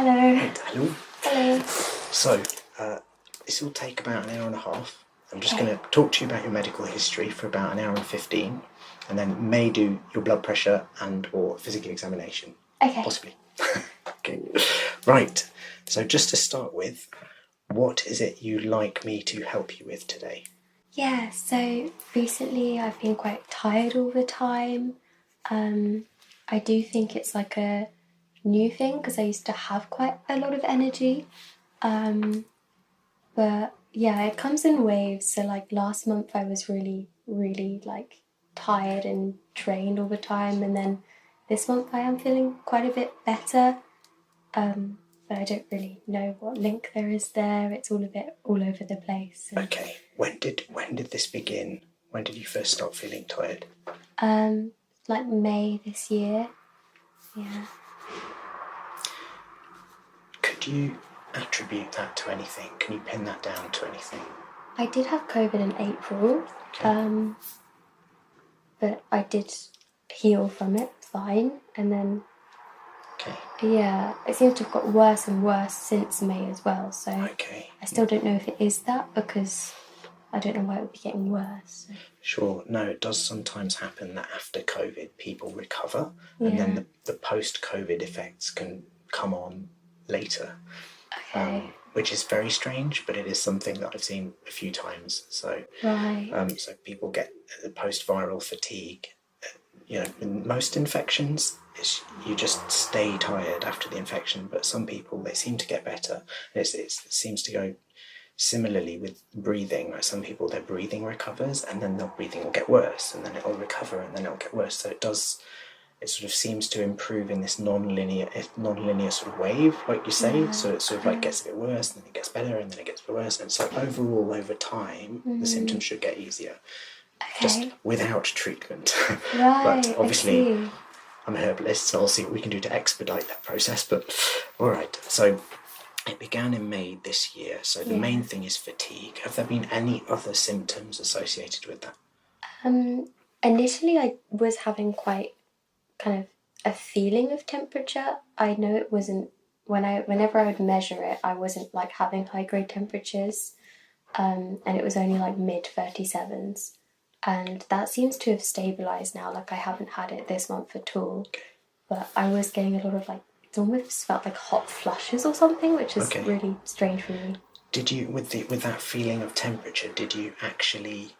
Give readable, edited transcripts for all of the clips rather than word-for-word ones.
Hello. Hello. Hello. So, this will take about an hour and a half. I'm just going to talk to you about your medical history for about an hour and 15, and then may do your blood pressure and or physical examination. Okay. Possibly. Okay. Right. So just to start with, what is it you'd like me to help you with today? Yeah, so recently I've been quite tired all the time. I do think it's like a new thing because I used to have quite a lot of energy. But yeah, it comes in waves. So like last month I was really, really like tired and drained all the time, and then this month I am feeling quite a bit better. But I don't really know what link there is there. It's all a bit all over the place. Okay. When did this begin? When did you first start feeling tired? Like May this year. Yeah. Could you attribute that to anything? Can you pin that down to anything? I did have COVID in April. Okay. But I did heal from it fine, and then Okay. yeah, it seems to have got worse and worse since May as well. So Okay. I still don't know if it is that, because I don't know why it would be getting worse. Sure. No, it does sometimes happen that after COVID people recover, and then the post-COVID effects can come on later, which is very strange, but it is something that I've seen a few times. So, so people get the post-viral fatigue. You know, in most infections, you just stay tired after the infection, but some people, they seem to get better. It seems to go similarly with breathing. Like some people, their breathing recovers, and then their breathing will get worse, and then it'll recover, and then it'll get worse. So it sort of seems to improve in this non-linear sort of wave, like you say. So it sort of like gets a bit worse, and then it gets better, and then it gets a bit worse. And so overall, over time, the symptoms should get easier. Just without treatment. But obviously, I'm a herbalist, so I'll see what we can do to expedite that process. But all right, so it began in May this year. So the main thing is fatigue. Have there been any other symptoms associated with that? Initially, I was having quite kind of a feeling of temperature. I know it wasn't whenever I would measure it, I wasn't like having high grade temperatures, and it was only like mid 37s. And that seems to have stabilised now. Like I haven't had it this month at all. But I was getting a lot of like, it almost felt like hot flushes or something, which is really strange for me. Did you, with that feeling of temperature, did you actually,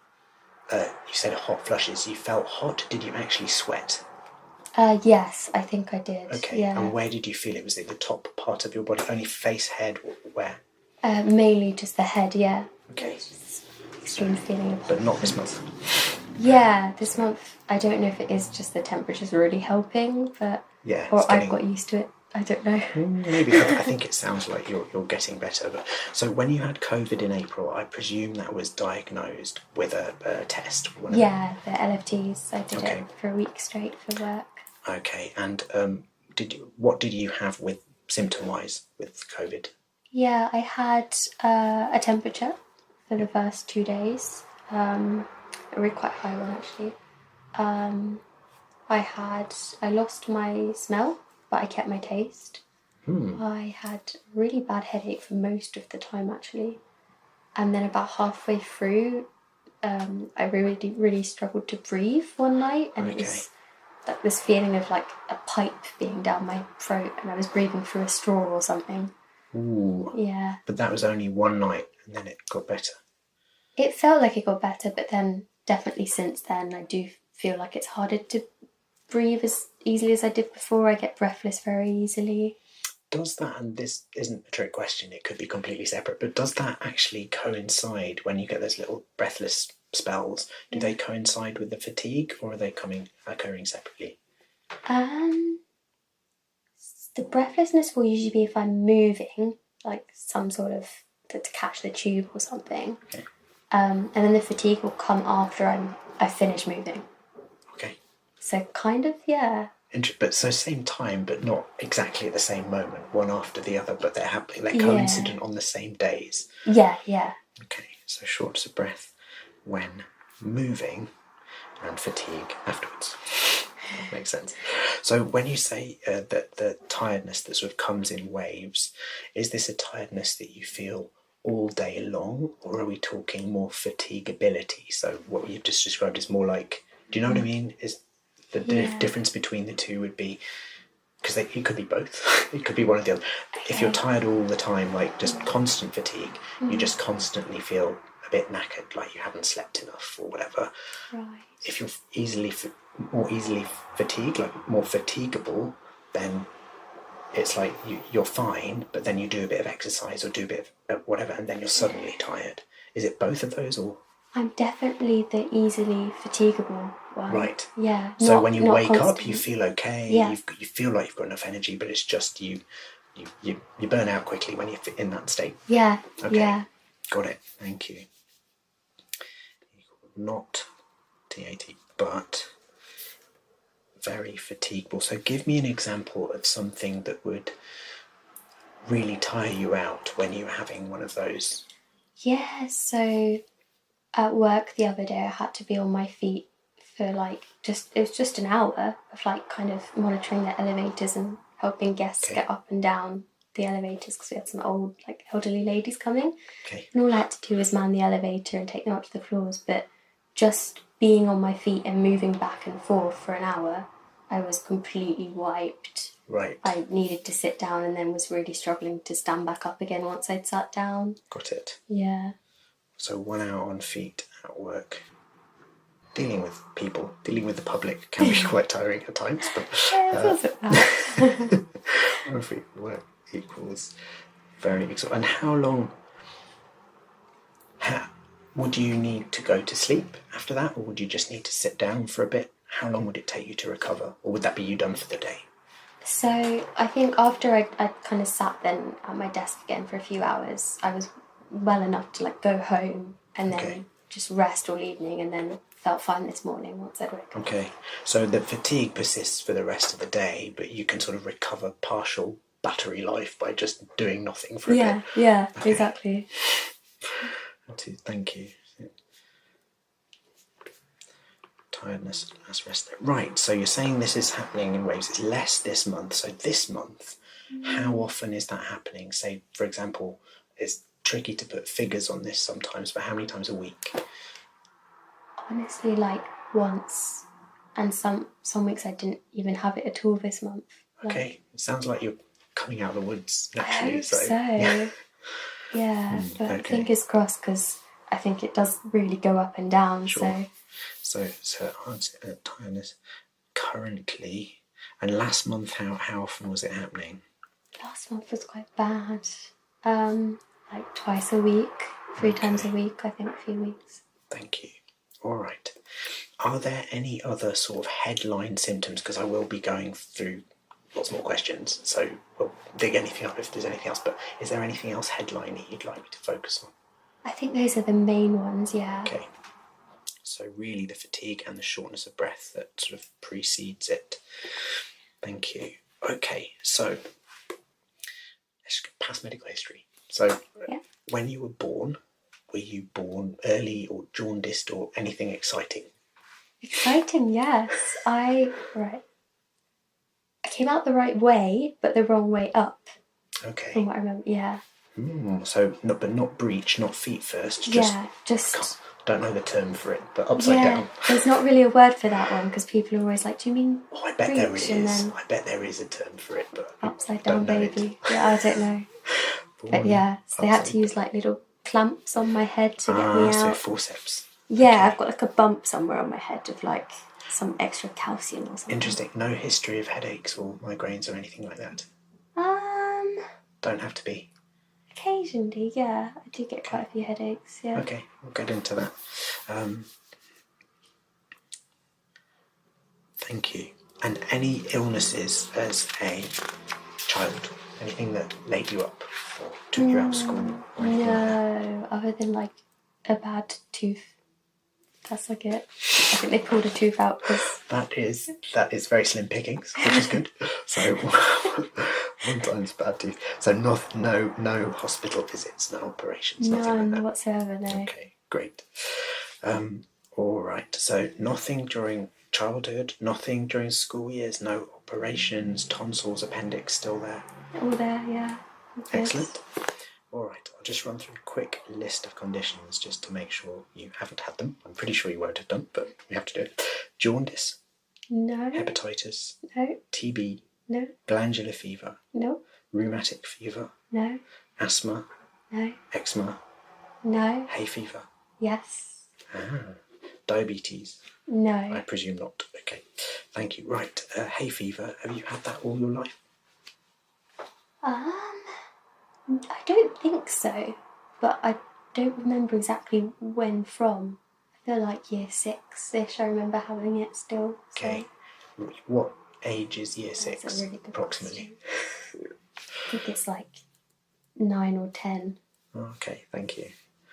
you said hot flushes, you felt hot, did you actually sweat? Yes, I think I did. Okay, yeah. And where did you feel it? Was it the top part of your body, only face, head, where? Mainly just the head, yeah. Okay. Extreme feeling of hot. But not this month? Yeah, this month, I don't know if it is just the temperature's really helping, but or I've got used to it. I don't know. Maybe. I think it sounds like you're getting better. But so when you had COVID in April, I presume that was diagnosed with a test. Yeah, the LFTs. I did it for a week straight for work. Okay, and what did you have with symptom-wise with COVID? Yeah, I had a temperature for the first 2 days. A really quite high one actually. I lost my smell, but I kept my taste. I had a really bad headache for most of the time actually, and then about halfway through, I really struggled to breathe one night, and it was like this feeling of like a pipe being down my throat, and I was breathing through a straw or something. Ooh. Yeah. But that was only one night, and then it got better. It felt like it got better, but then definitely since then I do feel like it's harder to breathe as easily as I did before. I get breathless very easily. Does that, and this isn't a trick question, it could be completely separate, but does that actually coincide when you get those little breathless spells? Do they coincide with the fatigue, or are they occurring separately? The breathlessness will usually be if I'm moving, like some sort of to catch the tube or something. Okay. And then the fatigue will come after I finish moving. Okay. So kind of, yeah. But so same time, but not exactly at the same moment, one after the other, but they're coincident on the same days. Yeah, yeah. Okay, so shortness of breath when moving and fatigue afterwards. That makes sense. So when you say that the tiredness that sort of comes in waves, is this a tiredness that you feel all day long, or are we talking more fatigability? So what you've just described is more like, do you know what I mean? Is the difference between the two would be, because it could be both. It could be one or the other. If you're tired all the time, like just constant fatigue, you just constantly feel a bit knackered, like you haven't slept enough or whatever. Right. If you're more easily fatigued, like more fatigable, then it's like you're fine, but then you do a bit of exercise or do a bit of whatever, and then you're suddenly tired. Is it both of those, or? I'm definitely the easily fatigable one. Right. Yeah. So when you wake up, you constant. feel okay. Yeah. You feel like you've got enough energy, but it's just you burn out quickly when you're in that state. Yeah. Okay. Yeah. Got it. Thank you. Not TAT, but very fatigable. So give me an example of something that would really tire you out when you're having one of those. Yeah. So at work the other day, I had to be on my feet for like it was just an hour of like kind of monitoring the elevators and helping guests get up and down the elevators, because we had some old like elderly ladies coming. Okay. And all I had to do was man the elevator and take them up to the floors, but just being on my feet and moving back and forth for an hour, I was completely wiped. Right. I needed to sit down and then was really struggling to stand back up again once I'd sat down. Got it. Yeah. So 1 hour on feet at work. Dealing with people, dealing with the public can be quite tiring at times, but Yeah, it wasn't bad. 1 hour feet at work equals very exhausting. And how long would you need to go to sleep after that, or would you just need to sit down for a bit? How long would it take you to recover, or would that be you done for the day? So I think after I kind of sat then at my desk again for a few hours, I was well enough to like go home and then just rest all evening, and then felt fine this morning once I'd woken up. Okay, so the fatigue persists for the rest of the day, but you can sort of recover partial battery life by just doing nothing for a bit. Yeah, exactly. Thank you. Tiredness, last rest. Right, so you're saying this is happening in waves. It's less this month. So this month, how often is that happening? Say, for example, it's tricky to put figures on this sometimes, but how many times a week? Honestly, like once, and some weeks I didn't even have it at all this month. Okay, it sounds like you're coming out of the woods I naturally. hope so. Yeah, but fingers crossed, because I think it does really go up and down. Sure. So tiredness currently, and last month, how often was it happening? Last month was quite bad. Like twice a week, 3 times a week, I think, a few weeks. Thank you. All right. Are there any other sort of headline symptoms? Because I will be going through lots more questions, so we'll dig anything up if there's anything else. But is there anything else headline-y you'd like me to focus on? I think those are the main ones, yeah. Okay. So really the fatigue and the shortness of breath that sort of precedes it. Thank you. Okay, so let's get past medical history. So when you were you born early or jaundiced or anything exciting? Exciting, yes. I came out the right way, but the wrong way up. Okay. From what I remember, yeah. So, not breech, not feet first. Just don't know the term for it, but upside down. There's not really a word for that one, because people are always like, "Do you mean?" Oh, I bet breech? there is. And then I bet there is a term for it, but upside down baby. Yeah, I don't know. But yeah, so they had to use like little clamps on my head to get me out. So forceps. Yeah, okay. I've got like a bump somewhere on my head of like some extra calcium or something. Interesting. No history of headaches or migraines or anything like that? Don't have to be. Occasionally, yeah. I do get quite a few headaches, yeah. Okay, we'll get into that. Thank you. And any illnesses as a child? Anything that laid you up or took you out of school? Or anything no, like other than like a bad tooth. That's like it. I think they pulled a tooth out because that is very slim pickings, which is good. So one time's bad tooth. So no hospital visits, no operations, nothing like that. Whatsoever. No. Okay, great. All right. So nothing during Childhood, nothing during school years, no operations, tonsils, appendix still there. All there, yeah. Good. Excellent. All right, I'll just run through a quick list of conditions just to make sure you haven't had them. I'm pretty sure you won't have done, but we have to do it. Jaundice. No. Hepatitis. No. TB. No. Glandular fever. No. Rheumatic fever. No. Asthma. No. Eczema. No. Hay fever. Yes. Diabetes. No. I presume not. Okay, thank you. Right, hay fever. Have you had that all your life? I don't think so, but I don't remember exactly when from. I feel like year 6-ish, I remember having it still. So. Okay, what age is year 6, That's a really good approximately? I think it's like 9 or 10, Okay, thank you.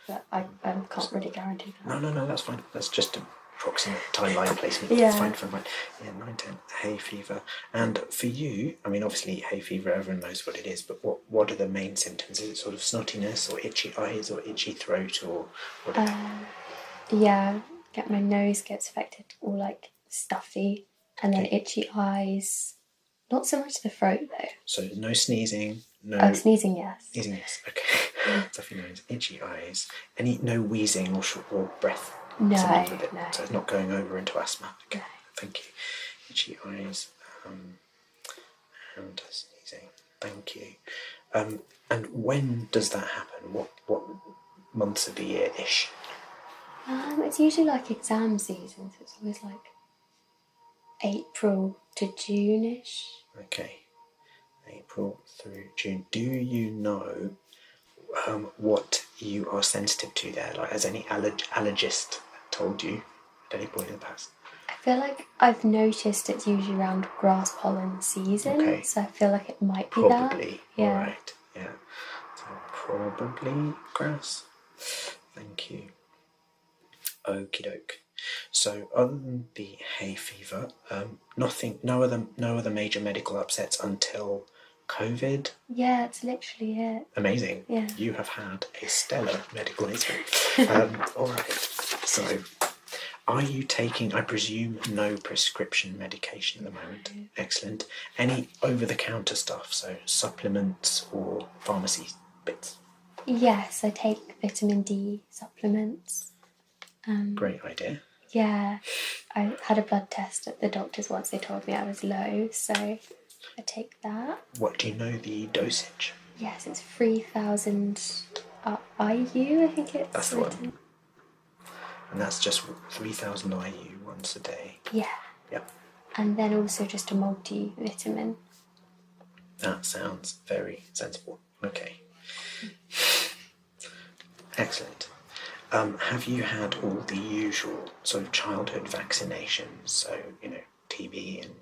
but I can't really guarantee that. No, that's fine. That's just an approximate timeline placement. Yeah. It's fine. Yeah, 9, 10, hay fever. And for you, I mean, obviously hay fever, everyone knows what it is, but what are the main symptoms? Is it sort of snottiness or itchy eyes or itchy throat or whatever? Yeah, my nose gets affected, all like stuffy, and then Okay. itchy eyes. Not so much the throat though. So no sneezing, no... Oh, sneezing, yes. Sneezing, yes. Okay. Stuffy nose, itchy eyes. No wheezing or breath? No, symptoms with it? no. So it's not going over into asthma. Okay, No. thank you. Itchy eyes and sneezing. Thank you. And when does that happen? What months of the year-ish? It's usually like exam season, so it's always like April to June-ish. Okay, April through June. Do you know what you are sensitive to there? Like, has any allergist told you at any point in the past? I feel like I've noticed it's usually around grass pollen season, Okay. so I feel like it might be Probably. that. Yeah. Alright, yeah. So probably grass. Thank you. Okie doke. So other than the hay fever, no other major medical upsets until COVID. Yeah, that's literally it. Amazing. Yeah. You have had a stellar medical history. Alright. So are you taking, I presume, no prescription medication at the moment? No. Excellent. Any over-the-counter stuff, so supplements or pharmacy bits? Yes, I take vitamin D supplements. Great idea. Yeah, I had a blood test at the doctor's once. They told me I was low, so I take that. What do you know the dosage? Yes, it's 3,000 IU, I think it's. That's the one. And that's just 3,000 IU once a day. Yeah. Yep. And then also just a multivitamin. That sounds very sensible. Okay. Excellent. Have you had all the usual sort of childhood vaccinations? So, TB and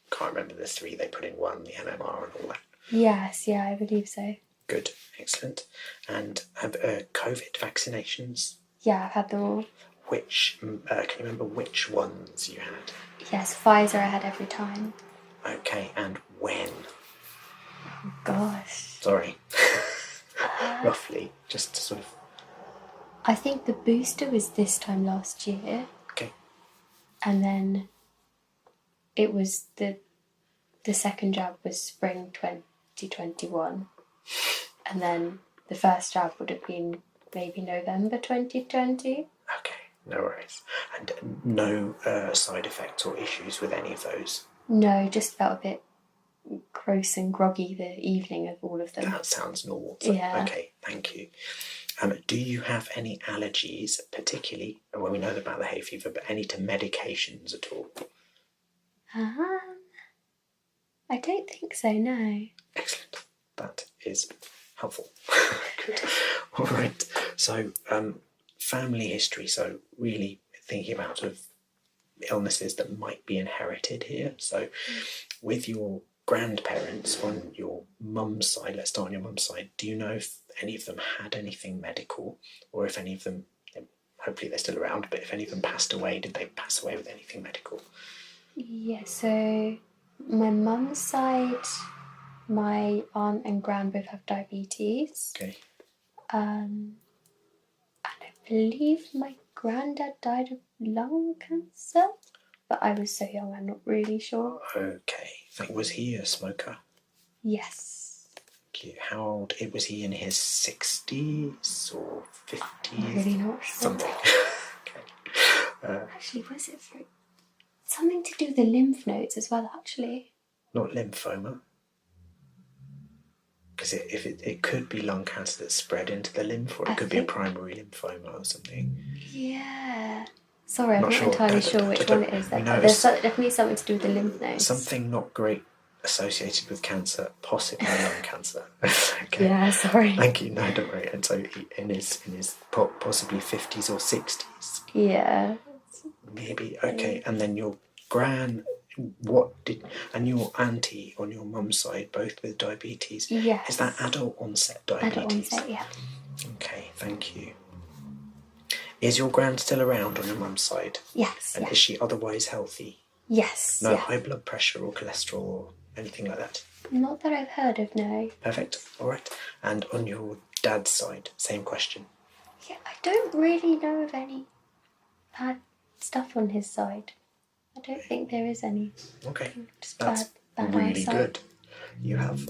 can't remember the 3 they put in one, the MMR and all that. Yes, yeah, I believe so. Good, excellent. And have COVID vaccinations? Yeah, I've had them all. Which, can you remember which ones you had? Yes, Pfizer I had every time. Okay, and when? Oh, gosh. Sorry. Roughly, just to sort of... I think the booster was this time last year. Okay. And then it was the second jab was spring 2021. And then the first jab would have been maybe November 2020. Okay, no worries. And no side effects or issues with any of those? No, just felt a bit gross and groggy the evening of all of them. That sounds normal. So, yeah. Okay, thank you. Do you have any allergies, particularly, well, we know about the hay fever, but any to medications at all? I don't think so, no. Excellent. That is helpful. Good. All right. So, family history. So, really thinking about sort of illnesses that might be inherited here. So, with your grandparents on your mum's side, let's start on your mum's side, do you know if any of them had anything medical, or if any of them, hopefully they're still around, but if any of them passed away, did they pass away with anything medical? Yeah, so my mum's side, my aunt and gran both have diabetes. Okay. And I believe my granddad died of lung cancer, but I was so young, I'm not really sure. Okay. Was he a smoker? Yes. How old? Was he in his 60s or 50s? I'm really not sure. Something. Okay. Actually, was it for something to do with the lymph nodes as well, actually? Not lymphoma. Because it could be lung cancer that spread into the lymph, or it could be a primary lymphoma or something. Yeah. Sorry, I'm not sure. entirely sure which one it is. There's definitely something to do with the lymph nodes. Something not great associated with cancer, possibly lung cancer. Okay. Yeah, sorry. Thank you. No, don't worry. And so in his possibly 50s or 60s. Yeah. Maybe. Okay. And then your and your auntie on your mum's side, both with diabetes. Yes. Is that adult onset diabetes? Adult onset, yeah. Okay, thank you. Is your gran still around on your mum's side? Yes. And is she otherwise healthy? Yes. No high blood pressure or cholesterol or anything like that? Not that I've heard of, no. Perfect. All right. And on your dad's side, same question. Yeah, I don't really know of any bad stuff on his side. I don't think there is any. Okay. Just That's bad really eyesight. good. You have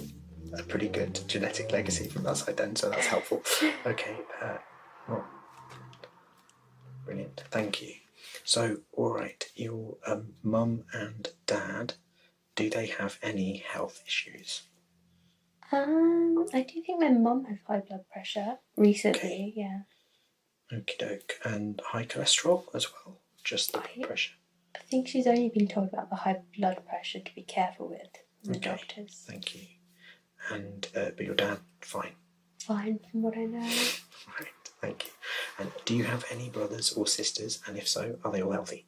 a pretty good genetic legacy from that side then, so that's helpful. Okay. Well, brilliant. Thank you. So, all right, your mum and dad, do they have any health issues? I do think my mum has high blood pressure recently, Okay. yeah. Okie doke. And high cholesterol as well? Just the blood pressure? I think she's only been told about the high blood pressure to be careful with the doctors. Thank you. And but your dad, fine? Fine, from what I know. Right, thank you. And do you have any brothers or sisters? And if so, are they all healthy?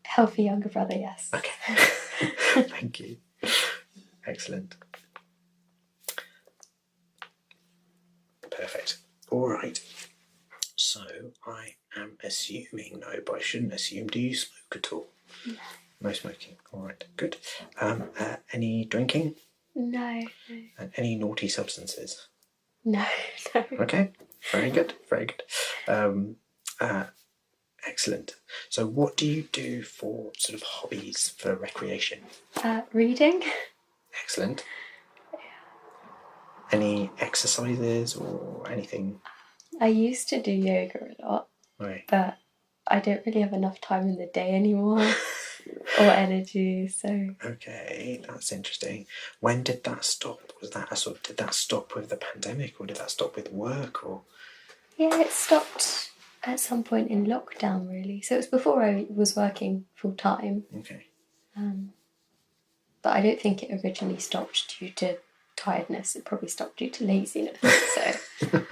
Healthy younger brother, yes. Okay. Thank you. Excellent. Perfect. All right. So I am assuming, no, but I shouldn't assume. Do you smoke at all? No. No smoking. All right, good. Any drinking? No. And any naughty substances? No. Okay, very good, very good. Excellent. So what do you do for sort of hobbies, for recreation? Reading. Excellent. Any exercises or anything? I used to do yoga a lot, Right. but I don't really have enough time in the day anymore or energy, so... Okay, that's interesting. When did that stop? Was that did that stop with the pandemic, or did that stop with work, or? Yeah, it stopped at some point in lockdown, really. So it was before I was working full time. Okay. But I don't think it originally stopped due to tiredness. It probably stopped due to laziness. So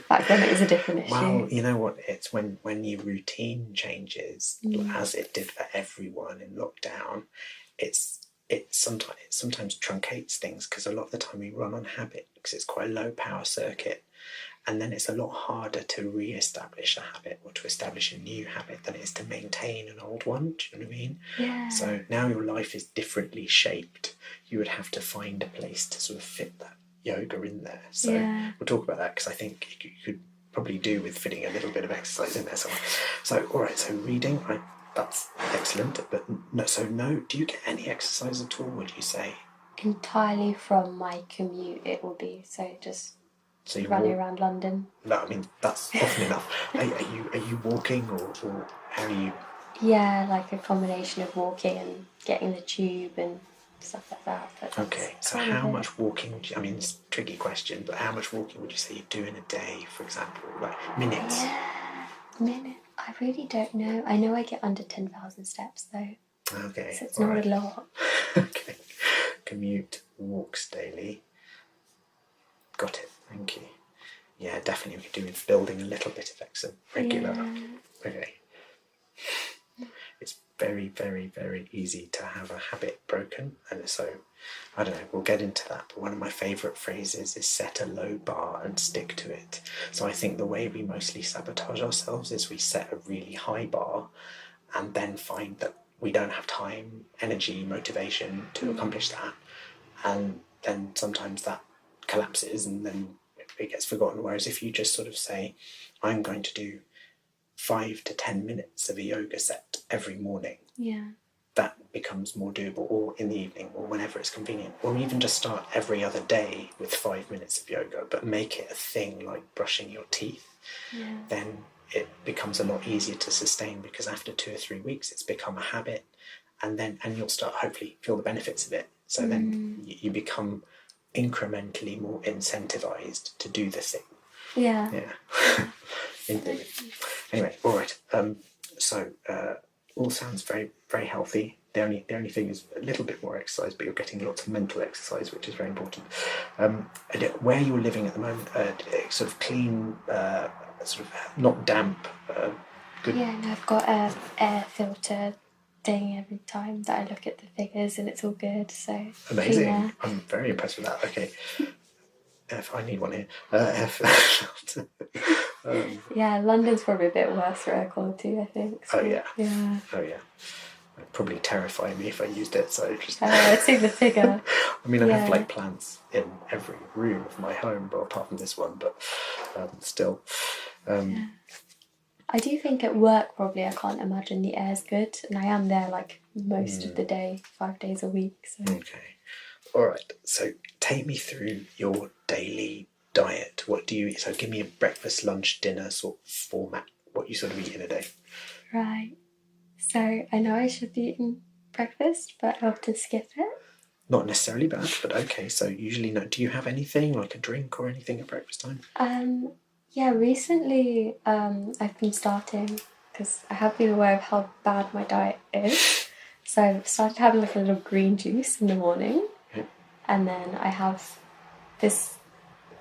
back then it was a different issue. Well, you know what? It's when your routine changes, as it did for everyone in lockdown. It sometimes truncates things, because a lot of the time we run on habit, because it's quite a low power circuit, and then it's a lot harder to re-establish a habit or to establish a new habit than it is to maintain an old one. Do you know what I mean? Yeah. So now your life is differently shaped. You would have to find a place to sort of fit that yoga in there. So we'll talk about that, because I think you could probably do with fitting a little bit of exercise in there somewhere. So, all right, so reading, that's excellent. But no, do you get any exercise at all, would you say? Entirely from my commute it will be, so just running around London. No, I mean, that's often enough. Are you walking, or how are you? Yeah, like a combination of walking and getting the tube and stuff like that. But Okay, so how much walking would you, I mean, it's a tricky question, but how much walking would you say you do in a day, for example? Like minutes? Yeah, minute. I really don't know. I know I get under 10,000 steps though. Okay. So it's not a lot. Okay. Commute, walks daily. Got it, thank you. Yeah, definitely we could do with building a little bit of exercise regular. Yeah. Okay. It's very, very, very easy to have a habit broken, and so, I don't know, we'll get into that, but one of my favourite phrases is set a low bar and stick to it. So I think the way we mostly sabotage ourselves is we set a really high bar and then find that we don't have time, energy, motivation to accomplish that, and then sometimes that collapses and then it gets forgotten. Whereas if you just sort of say, I'm going to do 5 to 10 minutes of a yoga set every morning, that becomes more doable, or in the evening, or whenever it's convenient, or even just start every other day with 5 minutes of yoga, but make it a thing like brushing your teeth. Then it becomes a lot easier to sustain, because after 2 or 3 weeks it's become a habit, and you'll start hopefully feel the benefits of it. So then you become incrementally more incentivized to do the thing. Anyway, all right. So all sounds very, very healthy. The only thing is a little bit more exercise, but you're getting lots of mental exercise, which is very important. Where you're living at the moment, sort of clean, sort of not damp. Good. Yeah, and I've got a air filter thing every time that I look at the figures, and it's all good. So amazing. I'm very impressed with that. Okay. I need one here. Yeah, London's probably a bit worse for air quality, I think. So, Oh yeah. Oh yeah. It'd probably terrify me if I used it. So just. I'd see the figure. I mean, I have like plants in every room of my home, but apart from this one, but still. I do think at work probably I can't imagine the air's good, and I am there like most of the day, 5 days a week. So. Okay. All right. So take me through your daily diet. What do you eat? So give me a breakfast, lunch, dinner sort of format. What you sort of eat in a day. Right. So I know I should be eating breakfast, but I often skip it. Not necessarily bad, but okay. So usually, no. Do you have anything like a drink or anything at breakfast time? Yeah. Recently, I've been starting, because I have been aware of how bad my diet is. So I've started having like a little green juice in the morning. And then I have this,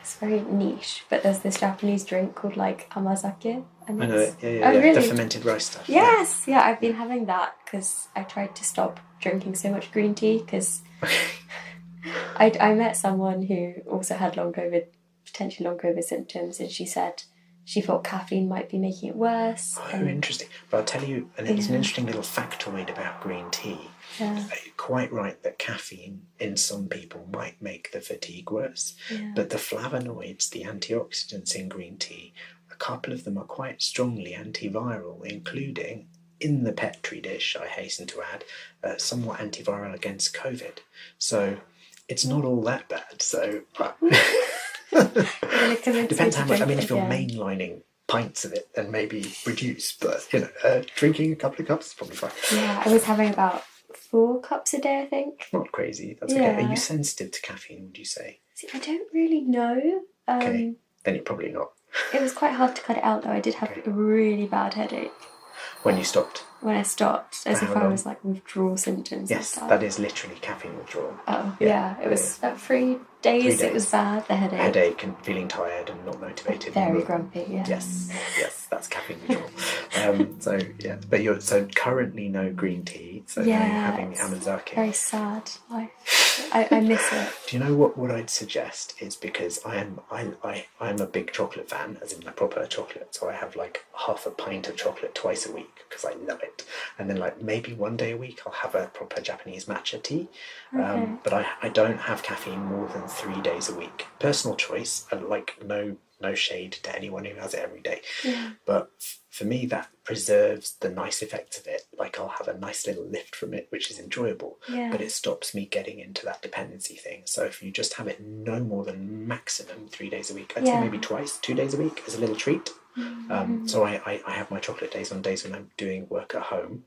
it's very niche, but there's this Japanese drink called like amazake. And I know it. Oh, really? The fermented rice stuff. Yes, yeah, I've been having that because I tried to stop drinking so much green tea, because I met someone who also had potentially long COVID symptoms, and she said she thought caffeine might be making it worse. Oh, interesting. But I'll tell you, and it's an interesting little factoid about green tea. Yeah. You're quite right that caffeine in some people might make the fatigue worse, but the flavonoids, the antioxidants in green tea, a couple of them are quite strongly antiviral, including, in the Petri dish, I hasten to add, somewhat antiviral against COVID. So it's not all that bad. So depends how much. I mean, if you're mainlining pints of it, then maybe reduce. But drinking a couple of cups is probably fine. Yeah, I was having about 4 cups a day, I think. Not crazy. That's okay. Are you sensitive to caffeine, would you say? See, I don't really know. Okay, then you're probably not. It was quite hard to cut it out, though. I did have a really bad headache. When you stopped? When I stopped, as if I was like withdrawal symptoms. Yes, that is literally caffeine withdrawal. Oh, yeah. It was 3 days. It was bad, the headache. Headache and feeling tired and not motivated. Very grumpy, yeah. Yes, that's caffeine withdrawal. So, yeah, but you're currently no green tea, so now you're having amazake. Very sad life. I miss it. Do you know what I'd suggest is, because I'm a big chocolate fan, as in the proper chocolate, so I have like half a pint of chocolate twice a week because I love it, and then like maybe one day a week I'll have a proper Japanese matcha tea. But I don't have caffeine more than 3 days a week. Personal choice, and like no shade to anyone who has it every day. But for me, that preserves the nice effects of it. Like I'll have a nice little lift from it, which is enjoyable, but it stops me getting into that dependency thing. So if you just have it no more than maximum 3 days a week, I'd say maybe 2 days a week as a little treat. So I have my chocolate days on days when I'm doing work at home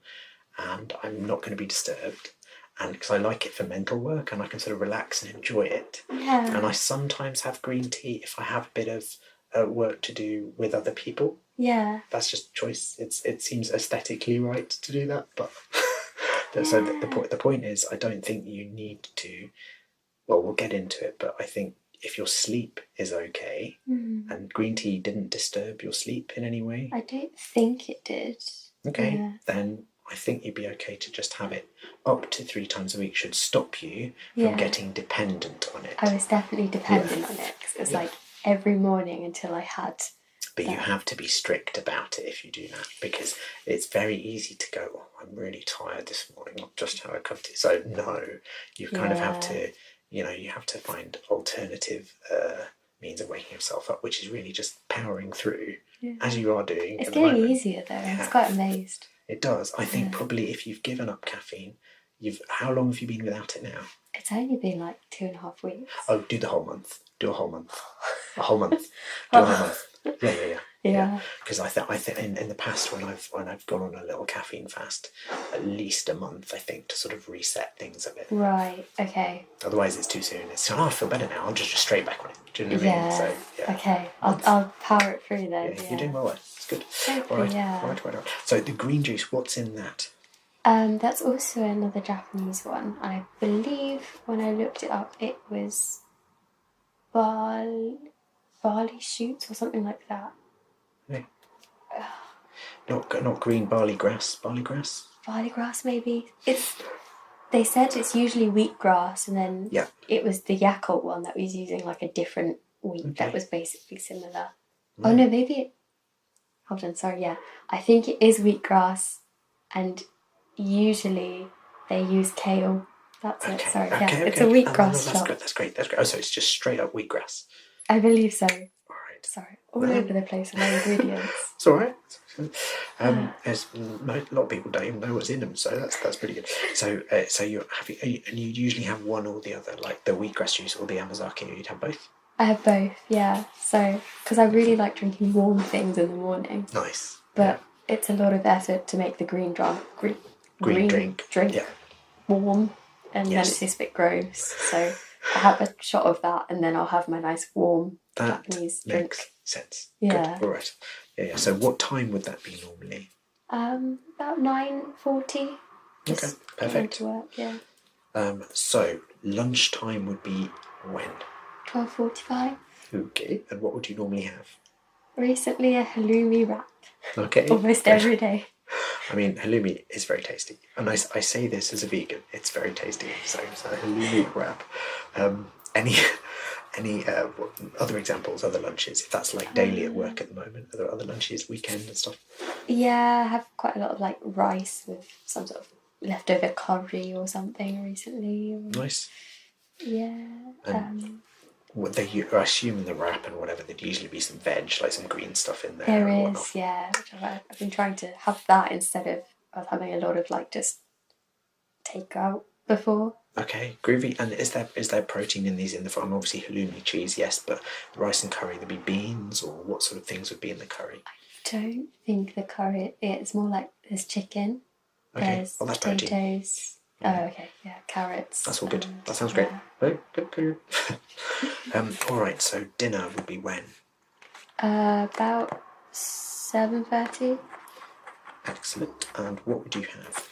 and I'm not going to be disturbed. And because I like it for mental work and I can sort of relax and enjoy it. And I sometimes have green tea if I have a bit of work to do with other people. That's just choice. It seems aesthetically right to do that, but so the point is, I don't think you need to. Well, we'll get into it, but I think if your sleep is okay, and green tea didn't disturb your sleep in any way. I don't think it did. Okay, then I think you'd be okay to just have it up to 3 times a week. Should stop you from getting dependent on it. I was definitely dependent on it, because it was like every morning until I had. But you have to be strict about it if you do that, because it's very easy to go, oh, I'm really tired this morning, I'll just have a cup of tea. So no, you kind of have to, you have to find alternative means of waking yourself up, which is really just powering through as you are doing. It's at the getting moment. easier though. I was quite amazed. It does. I think probably if you've given up caffeine, how long have you been without it now? It's only been like 2.5 weeks. Oh, do the whole month. Do a whole month. A whole month. Do a whole month. Yeah. Because I think in the past when I've gone on a little caffeine fast, at least a month, I think, to sort of reset things a bit. Right. Okay. Otherwise, it's too soon. It's I feel better now. I'll just straight back on it. Do you know what I mean? So, Okay. I'll power it through then. You're doing well. It's good. Hopefully, Right. So the green juice, what's in that? That's also another Japanese one. I believe when I looked it up, it was barley shoots or something like that. Yeah. Not green barley grass. Barley grass. Barley grass, maybe. They said it's usually wheatgrass, and then it was the Yakult one that was using like a different wheat that was basically similar. Right. Oh no, maybe. Hold on, sorry. Yeah, I think it is wheatgrass, and usually they use kale. That's it. Sorry, it's a wheatgrass shop. That's great. Oh, so it's just straight up wheatgrass. I believe so. All right. Sorry, all over the place with my ingredients. It's all right. As a lot of people don't even know what's in them, so that's pretty good. So you usually have one or the other, like the wheatgrass juice or the Amazaki. You'd have both. I have both, yeah. So because I really like drinking warm things in the morning. Nice. But it's a lot of effort to make the green drink warm, and then it's just a bit gross. So I have a shot of that, and then I'll have my nice warm Japanese drink. Makes sense. Yeah. Good. All right. Yeah. So what time would that be normally? About 9:40. Okay. Perfect. To work, yeah. So lunchtime would be when? 12:45. Okay. And what would you normally have? Recently, a halloumi wrap. Okay. Almost every day. I mean, halloumi is very tasty, and I say this as a vegan. It's very tasty. So halloumi wrap. Any other examples, other lunches? If that's like daily at work at the moment, are there other lunches, weekend and stuff? Yeah, I have quite a lot of like rice with some sort of leftover curry or something recently. Nice. Yeah. I assume in the wrap and whatever there'd usually be some veg, like some green stuff in there. There is, yeah. Which I've been trying to have that instead of having a lot of like just takeout before. Okay, groovy. And is there protein in the farm? Obviously halloumi cheese, yes, but rice and curry, there'd be beans, or what sort of things would be in the curry? I don't think the curry. It's more like there's chicken. Okay, there's that's potatoes. Protein. Oh, okay, yeah, carrots. That's all good. That sounds great. Very good. All right. So dinner would be when? About 7:30. Excellent. And what would you have?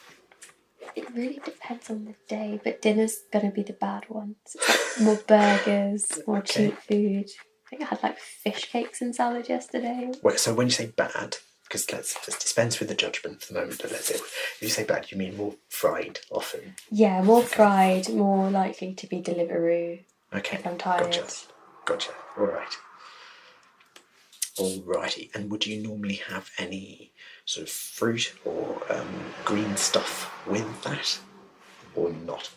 It really depends on the day, but dinner's gonna be the bad one. So it's like more burgers, more cheap food. I think I had like fish cakes and salad yesterday. Wait, so when you say bad, because let's dispense with the judgment for the moment. But if you say bad, you mean more fried often? Yeah, more fried, more likely to be Deliveroo. Okay, if I'm tired. Gotcha. All right. Alrighty. And would you normally have any sort of fruit or green stuff with that, or not?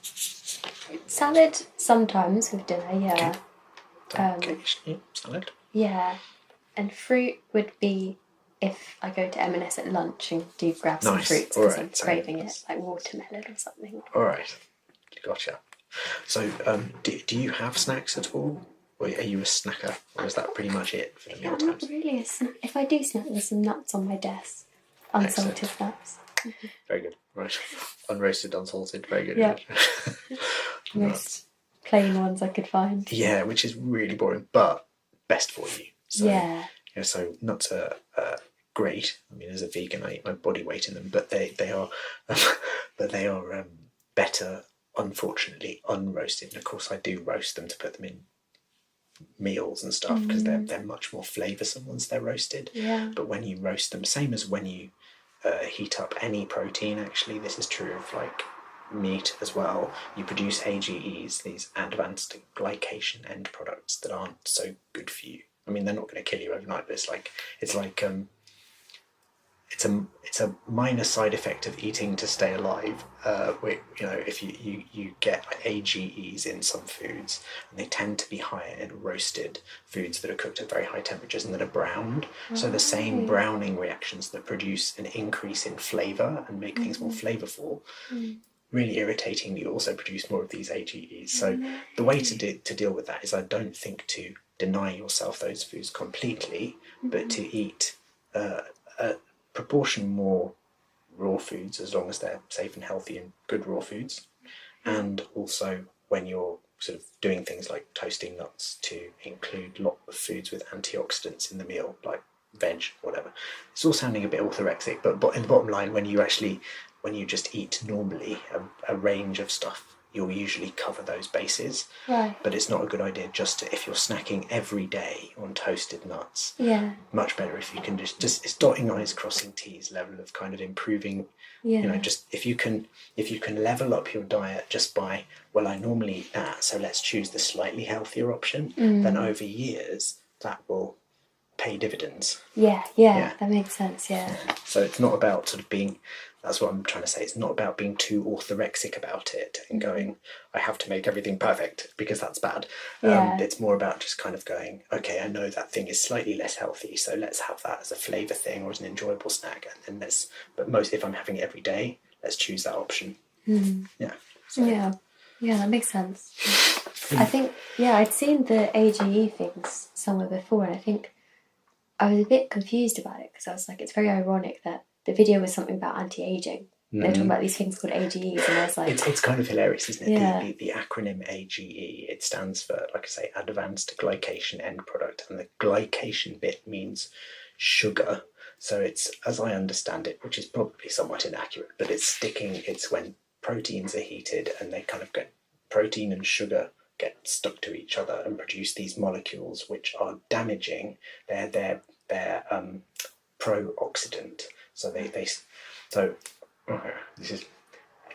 Salad sometimes with dinner, yeah. Occasionally, salad. Yeah, and fruit would be if I go to M&S at lunch and do grab some fruits because I'm craving it, like watermelon or something. All right, gotcha. So, do you have snacks at all? Or are you a snacker, or is that pretty much it for the meal times? I'm not really a snack. If I do snack, there's some nuts on my desk. Unsalted nuts. Very good. Right. Unroasted, unsalted. Very good. Yeah. Most plain ones I could find. Yeah, which is really boring, but best for you. So, yeah. So nuts are great. I mean, as a vegan, I eat my body weight in them, but they are better, unfortunately, unroasted. And of course, I do roast them to put them in meals and stuff because they're much more flavoursome once they're roasted. Yeah. But when you roast them, same as when you heat up any protein, actually, this is true of like meat as well, you produce AGEs, these advanced glycation end products that aren't so good for you. I mean, they're not going to kill you overnight, but it's like it's a minor side effect of eating to stay alive. If you get AGEs in some foods, and they tend to be higher in roasted foods that are cooked at very high temperatures and that are browned. So the same browning reactions that produce an increase in flavour and make things more flavourful, really irritatingly also produce more of these AGEs. So the way to deal with that is, I don't think to deny yourself those foods completely, but to eat a proportion more raw foods, as long as they're safe and healthy and good raw foods. And also, when you're sort of doing things like toasting nuts, to include lots of foods with antioxidants in the meal, like veg, whatever. It's all sounding a bit orthorexic, but in the bottom line, when you just eat normally a range of stuff, you'll usually cover those bases. Right. But it's not a good idea just to, if you're snacking every day on toasted nuts. Yeah. Much better if you can just it's dotting I's, crossing T's level of kind of improving. Yeah. Just if you can level up your diet just by, well, I normally eat that, so let's choose the slightly healthier option, then over years that will pay dividends. Yeah, that makes sense, yeah. So it's not about sort of being, that's what I'm trying to say, it's not about being too orthorexic about it and going, I have to make everything perfect, because that's bad. It's more about just kind of going, okay, I know that thing is slightly less healthy, so let's have that as a flavour thing or as an enjoyable snack, and then if I'm having it every day, let's choose that option. Yeah, that makes sense. I think, I'd seen the AGE things somewhere before, and I think I was a bit confused about it, because I was like, it's very ironic that the video was something about anti-aging. They're talking about these things called AGEs, and I was like... It's kind of hilarious, isn't it? The acronym AGE, it stands for, like I say, Advanced Glycation End Product, and the glycation bit means sugar. So it's, as I understand it, which is probably somewhat inaccurate, but it's when proteins are heated and they kind of get, protein and sugar get stuck to each other and produce these molecules which are damaging. They're pro-oxidant. So this is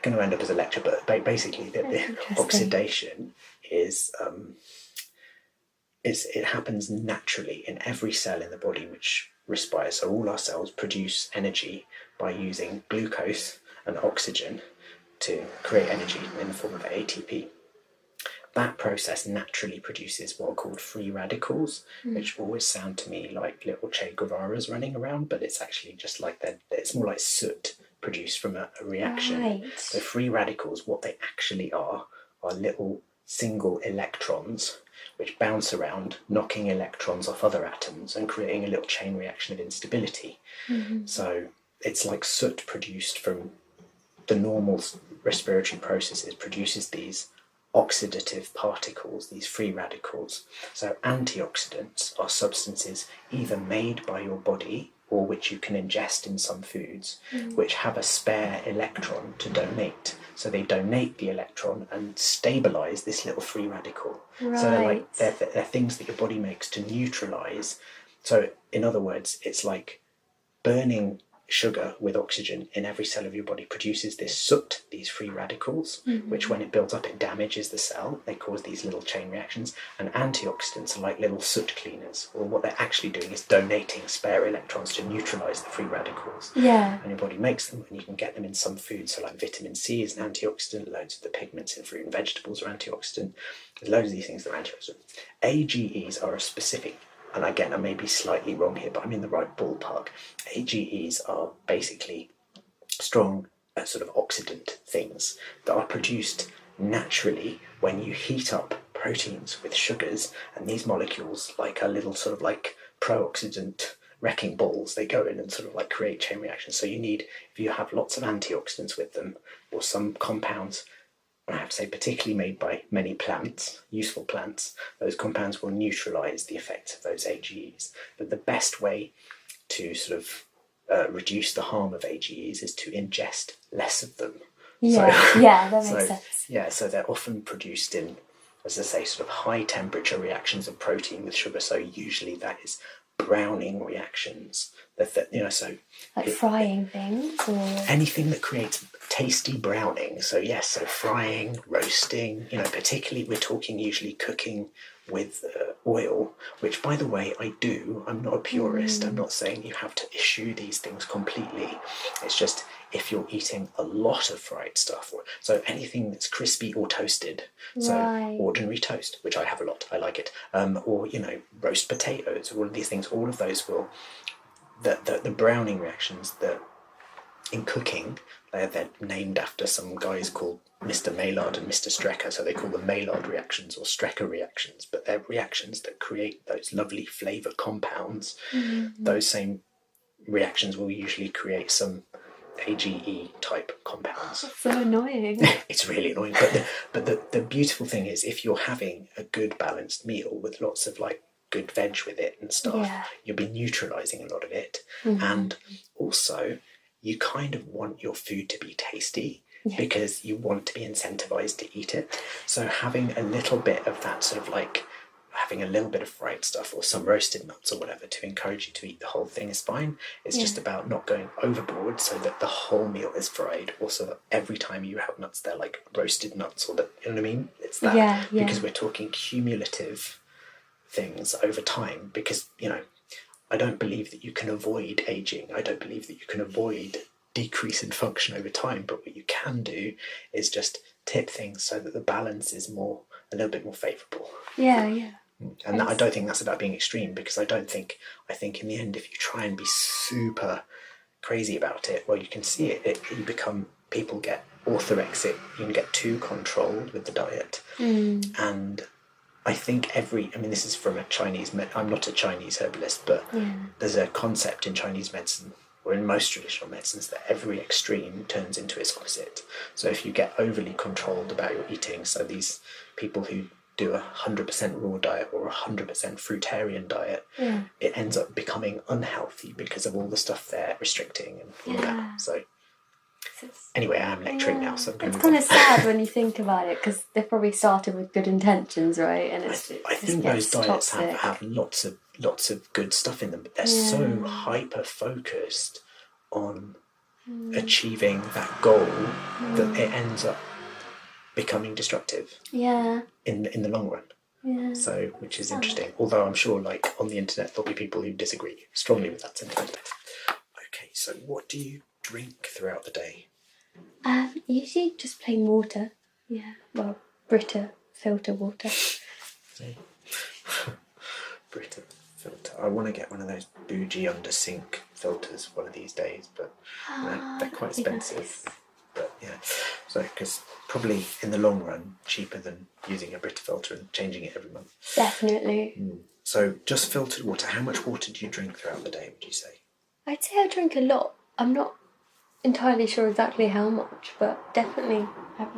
going to end up as a lecture, but basically the oxidation is it happens naturally in every cell in the body which respires. So all our cells produce energy by using glucose and oxygen to create energy in the form of ATP. That process naturally produces what are called free radicals, which always sound to me like little Che Guevaras running around, but it's actually just like it's more like soot produced from a reaction. Right. So free radicals, what they actually are little single electrons which bounce around, knocking electrons off other atoms and creating a little chain reaction of instability. So it's like soot produced from the normal respiratory processes, produces these oxidative particles, these free radicals. So antioxidants are substances either made by your body or which you can ingest in some foods, which have a spare electron to donate. So they donate the electron and stabilise this little free radical. Right. So they're things that your body makes to neutralise. So in other words, it's like burning sugar with oxygen in every cell of your body produces this soot, these free radicals, which when it builds up, it damages the cell. They cause these little chain reactions, and antioxidants are like little soot cleaners. Well, what they're actually doing is donating spare electrons to neutralise the free radicals. Yeah. And your body makes them, and you can get them in some foods. So like vitamin C is an antioxidant, loads of the pigments in fruit and vegetables are antioxidant. There's loads of these things that are antioxidant. AGEs are a specific, and again, I may be slightly wrong here, but I'm in the right ballpark. AGEs are basically strong sort of oxidant things that are produced naturally when you heat up proteins with sugars, and these molecules, like a little sort of like pro-oxidant wrecking balls, they go in and sort of like create chain reactions. So you need, if you have lots of antioxidants with them, or some compounds, I have to say particularly made by many plants, useful plants, those compounds will neutralise the effects of those AGEs. But the best way to sort of reduce the harm of AGEs is to ingest less of them. That makes sense. Yeah, so they're often produced in, as I say, sort of high temperature reactions of protein with sugar. So usually that is browning reactions. So like frying things, or anything that creates tasty browning. So frying, roasting. Particularly we're talking usually cooking with oil, which, by the way, I do. I'm not a purist. I'm not saying you have to eschew these things completely. It's just if you're eating a lot of fried stuff, so anything that's crispy or toasted, so ordinary toast, which I have a lot, I like it, or roast potatoes, all of these things, all of those will, the browning reactions that in cooking, they're named after some guys called Mr. Maillard and Mr. Strecker, so they call them Maillard reactions or Strecker reactions, but they're reactions that create those lovely flavour compounds. Those same reactions will usually create some AGE type compounds. That's so annoying. It's really annoying, but the beautiful thing is, if you're having a good balanced meal with lots of good veg with it and stuff, you'll be neutralising a lot of it, and also you kind of want your food to be tasty because you want to be incentivized to eat it. So having a little bit of that sort of having a little bit of fried stuff or some roasted nuts or whatever to encourage you to eat the whole thing is fine. It's just about not going overboard so that the whole meal is fried, or so that every time you have nuts they're like roasted nuts, or that, you know what I mean? It's that because we're talking cumulative things over time, because I don't believe that you can avoid aging. I don't believe that you can avoid decrease in function over time. But what you can do is just tip things so that the balance is a little bit more favourable. Yeah. And I don't think that's about being extreme, because I think in the end, if you try and be super crazy about it, well, you can see it. People get orthorexic. You can get too controlled with the diet, and I think this is from a Chinese, I'm not a Chinese herbalist, but there's a concept in Chinese medicine, or in most traditional medicines, that every extreme turns into its opposite. So if you get overly controlled about your eating, so these people who do 100% raw diet or 100% fruitarian diet, it ends up becoming unhealthy because of all the stuff they're restricting and all that. So anyway, I'm lecturing now, so I'm going it's kind of sad when you think about it, because they probably started with good intentions, right? And I think those diets have lots of good stuff in them, but they're so hyper focused on achieving that goal that it ends up becoming destructive. In the long run. So, which is interesting. Although I'm sure, on the internet, there'll be people who disagree strongly with that sentiment. Okay, so what do you drink throughout the day? Usually just plain water. Well, Brita filter water. Brita filter. I want to get one of those bougie under sink filters one of these days, but they're quite expensive. Nice. But so because probably in the long run cheaper than using a Brita filter and changing it every month. Definitely. So just filtered water. How much water do you drink throughout the day, would you say? I'd say I drink a lot. I'm not entirely sure exactly how much, but definitely have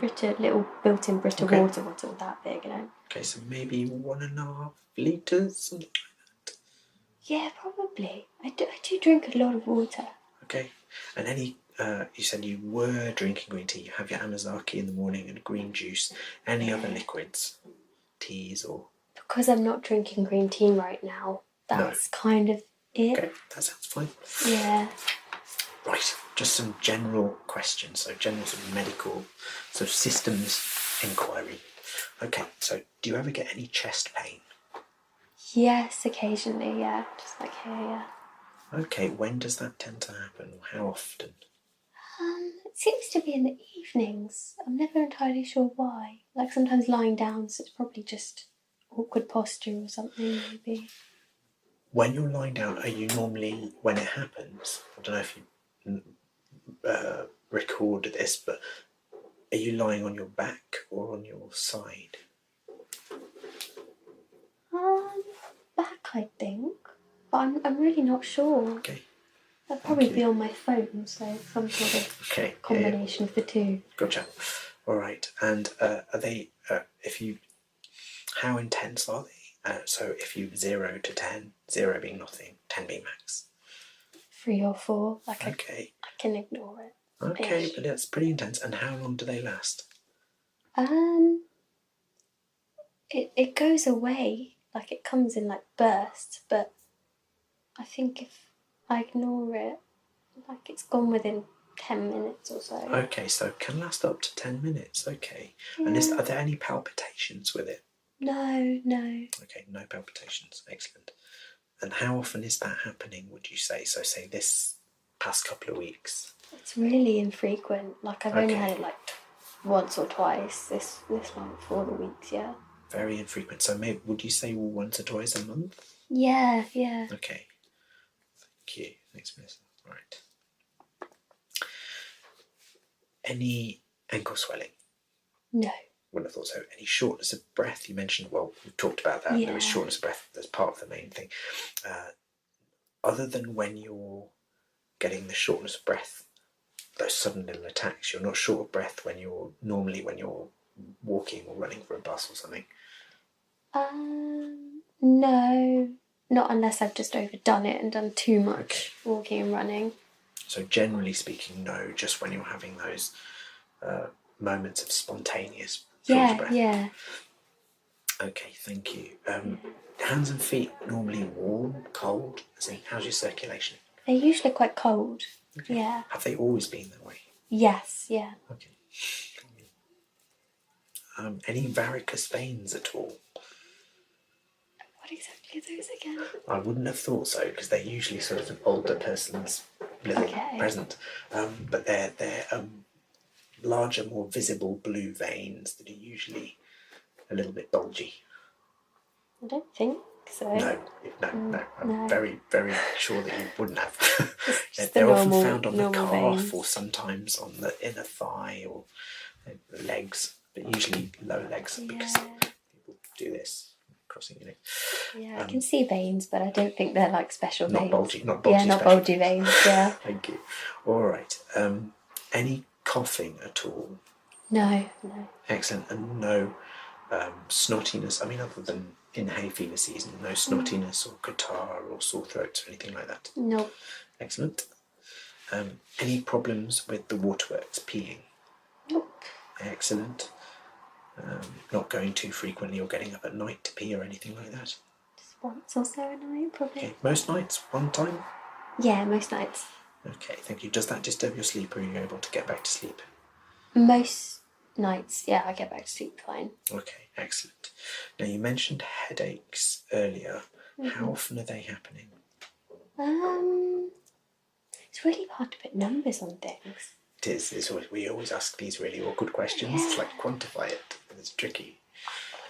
a little built-in Brita water bottle that big, Okay, so maybe 1.5 litres, something like that. Yeah, probably. I do drink a lot of water. Okay, and any you said you were drinking green tea. You have your Amazaki in the morning and green juice. Any other liquids, teas or? Because I'm not drinking green tea right now. That's kind of it. Okay, that sounds fine. Yeah. Right, just some general questions. So general sort of medical, sort of systems inquiry. Okay, so do you ever get any chest pain? Yes, occasionally. Yeah, just like here. Yeah. Okay, when does that tend to happen? How often? It seems to be in the evenings. I'm never entirely sure why. Sometimes lying down, so it's probably just awkward posture or something, maybe. When you're lying down, are you normally, when it happens, I don't know if you record this, but are you lying on your back or on your side? Back, I think. But I'm really not sure. Okay. That'd probably be on my phone, so some sort of combination of the two. Gotcha. All right. And are they? How intense are they? So if you 0 to 10, 0 being nothing, 10 being max. 3 or 4. I can ignore it. Okay, but that's pretty intense. And how long do they last? It goes away. It comes in bursts, but I think if I ignore it, it's gone within 10 minutes or so. Okay, so can last up to 10 minutes. Okay. Yeah. And are there any palpitations with it? No. Okay, no palpitations. Excellent. And how often is that happening, would you say? So say this past couple of weeks. It's really infrequent. Like I've only Okay. had it like once or twice this month, all the weeks. Yeah. Very infrequent. So maybe would you say once or twice a month? Yeah. Okay. Thank you. Thanks, Miss. Right. Any ankle swelling? No. Wouldn't have thought so. Any shortness of breath? You mentioned, well, we talked about that. Yeah. There was shortness of breath. That's part of the main thing. Other than when you're getting the shortness of breath, those sudden little attacks, you're not short of breath when you're walking or running for a bus or something. No, not unless I've just overdone it and done too much walking and running. So generally speaking, no, just when you're having those moments of spontaneous shortness of breath. Yeah. Okay, thank you. Hands and feet normally warm, cold? How's your circulation? They're usually quite cold. Okay. Yeah. Have they always been that way? Yes, yeah. Okay. Any varicose veins at all? What exactly are those again? I wouldn't have thought so because they're usually sort of an older person's little present, but they're larger, more visible blue veins that are usually a little bit bulgy. I don't think so. No. I'm very, very sure that you wouldn't have. They're often found on the calf veins. or sometimes on the inner thigh or legs, but usually lower legs because people do this, crossing your legs. Yeah, I can see veins, but I don't think they're like special not veins. Bulgy, not bulgy veins. Yeah. Thank you. All right. Any coughing at all? No. Excellent. And no snottiness. I mean, other than in hay fever season, no snottiness or catarrh or sore throats or anything like that? Nope. Excellent. Any problems with the waterworks, peeing? Nope. Excellent. Not going too frequently or getting up at night to pee or anything like that? Just once or so a night, probably. Okay. Most nights? One time? Yeah, most nights. Okay, thank you. Does that disturb your sleep or are you able to get back to sleep? Most nights, yeah, I get back to sleep fine. Okay, excellent. Now you mentioned headaches earlier. How often are they happening? It's really hard to put numbers on things. It is. We always ask these really awkward questions. Yeah. It's like quantify it. It's tricky.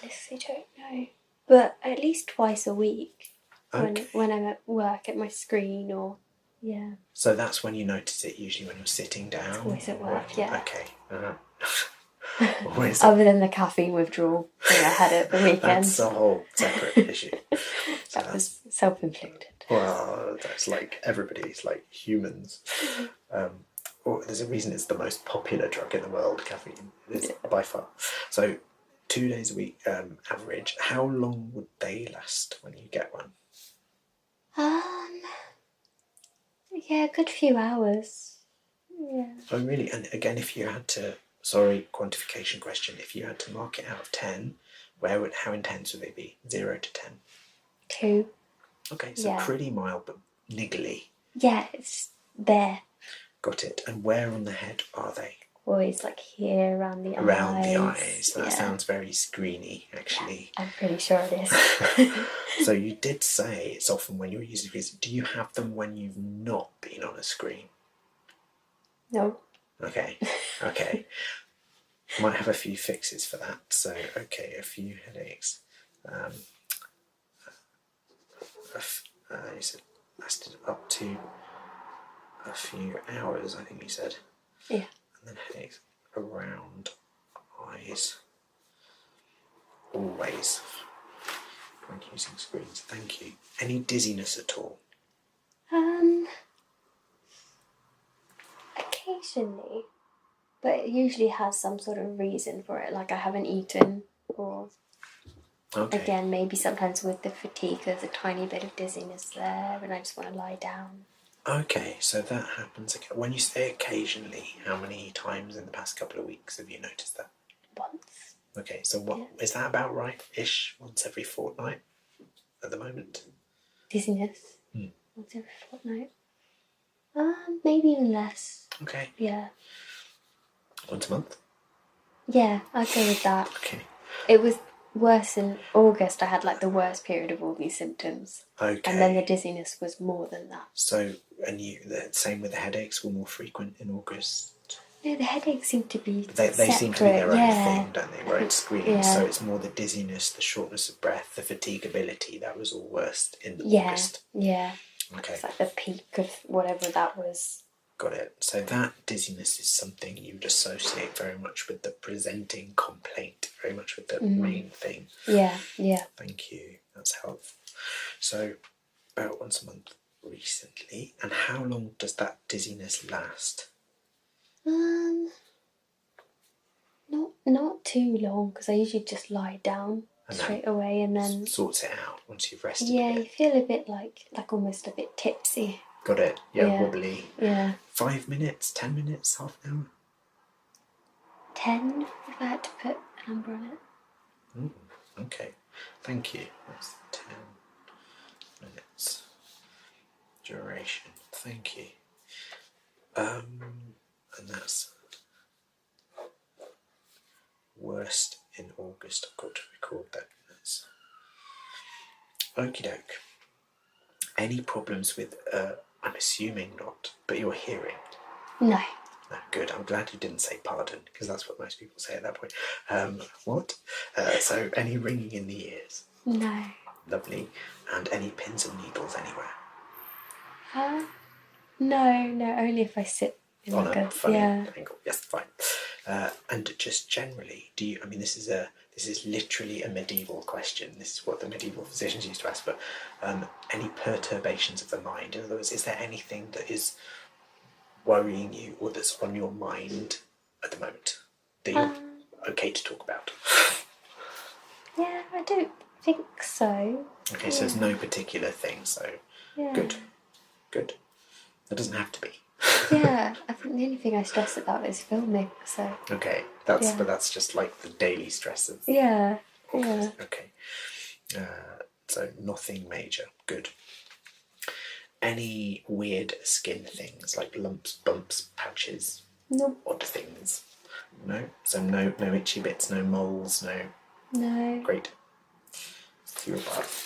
I honestly don't know. But at least twice a week. Okay. When I'm at work at my screen or yeah. So that's when you notice it, usually when you're sitting down? It's always at work, yeah. Okay. Other than the caffeine withdrawal thing I had at the weekend. That's a whole separate issue. So that was self-inflicted. Well, that's like everybody's like humans. There's a reason it's the most popular drug in the world, caffeine. It's by far. So 2 days a week average. How long would they last when you get one? Yeah, a good few hours. Yeah. Oh, really? And again, if you had to, sorry, quantification question, if you had to mark it out of 10, how intense would they be? 0 to 10? 2. Okay, so pretty mild but niggly. Yeah, it's there. Got it. And where on the head are they? Always like here around the eyes. Around the eyes. That sounds very screeny, actually. I'm pretty sure it is. So you did say it's often when you're using screens. Do you have them when you've not been on a screen? No. Okay. Might have a few fixes for that. So, okay, a few headaches. You said lasted up to a few hours, I think you said. Yeah. And then headaches around eyes. Always when using screens. Thank you. Any dizziness at all? Occasionally. But it usually has some sort of reason for it, like I haven't eaten or again, maybe sometimes with the fatigue there's a tiny bit of dizziness there and I just want to lie down. Okay, so that happens again. When you say occasionally, how many times in the past couple of weeks have you noticed that? Once. Okay, so is that about right-ish? Once every fortnight at the moment? Dizziness? Once every fortnight? Maybe even less. Okay. Yeah. Once a month? Yeah, I'd go with that. Okay. It was worse in August. I had like the worst period of all these symptoms. Okay. And then the dizziness was more than that. So, and the same with the headaches were more frequent in August? No, the headaches seem to be They seem to be their own thing, don't they? Right, screens. Yeah. So it's more the dizziness, the shortness of breath, the fatigability. That was all worst in August. Yeah. Okay. It's like the peak of whatever that was. Got it. So that dizziness is something you would associate very much with the presenting complaint, very much with the main thing. Yeah. Thank you. That's helpful. So about once a month recently. And how long does that dizziness last? Not too long, because I usually just lie down straight away and then sorts it out once you've rested. Yeah, you feel a bit like almost a bit tipsy. Got it. Yeah, wobbly. Yeah. 5 minutes, 10 minutes, half an hour? 10, if I had to put a number on it. Okay, thank you. That's 10 minutes duration. Thank you. And that's worst in August. I've got to record that. Okie doke. Any problems with, I'm assuming not, but your hearing? No. No, good. I'm glad you didn't say pardon, because that's what most people say at that point. What? So any ringing in the ears? No. Lovely. And any pins and needles anywhere? No, only if I sit in On like a funny yeah. angle. Yes, fine. And just generally, do you? I mean, this is literally a medieval question. This is what the medieval physicians used to ask for. Any perturbations of the mind? In other words, is there anything that is worrying you or that's on your mind at the moment that you're okay to talk about? Yeah, I don't think so. Okay, so there's no particular thing. So good. That doesn't have to be. Yeah, I think the only thing I stress about is filming. So okay, but that's just like the daily stress of. Yeah. Okay. So nothing major. Good. Any weird skin things like lumps, bumps, patches? Nope. Odd things? No. So no itchy bits, no moles, no. No. Great. You're above.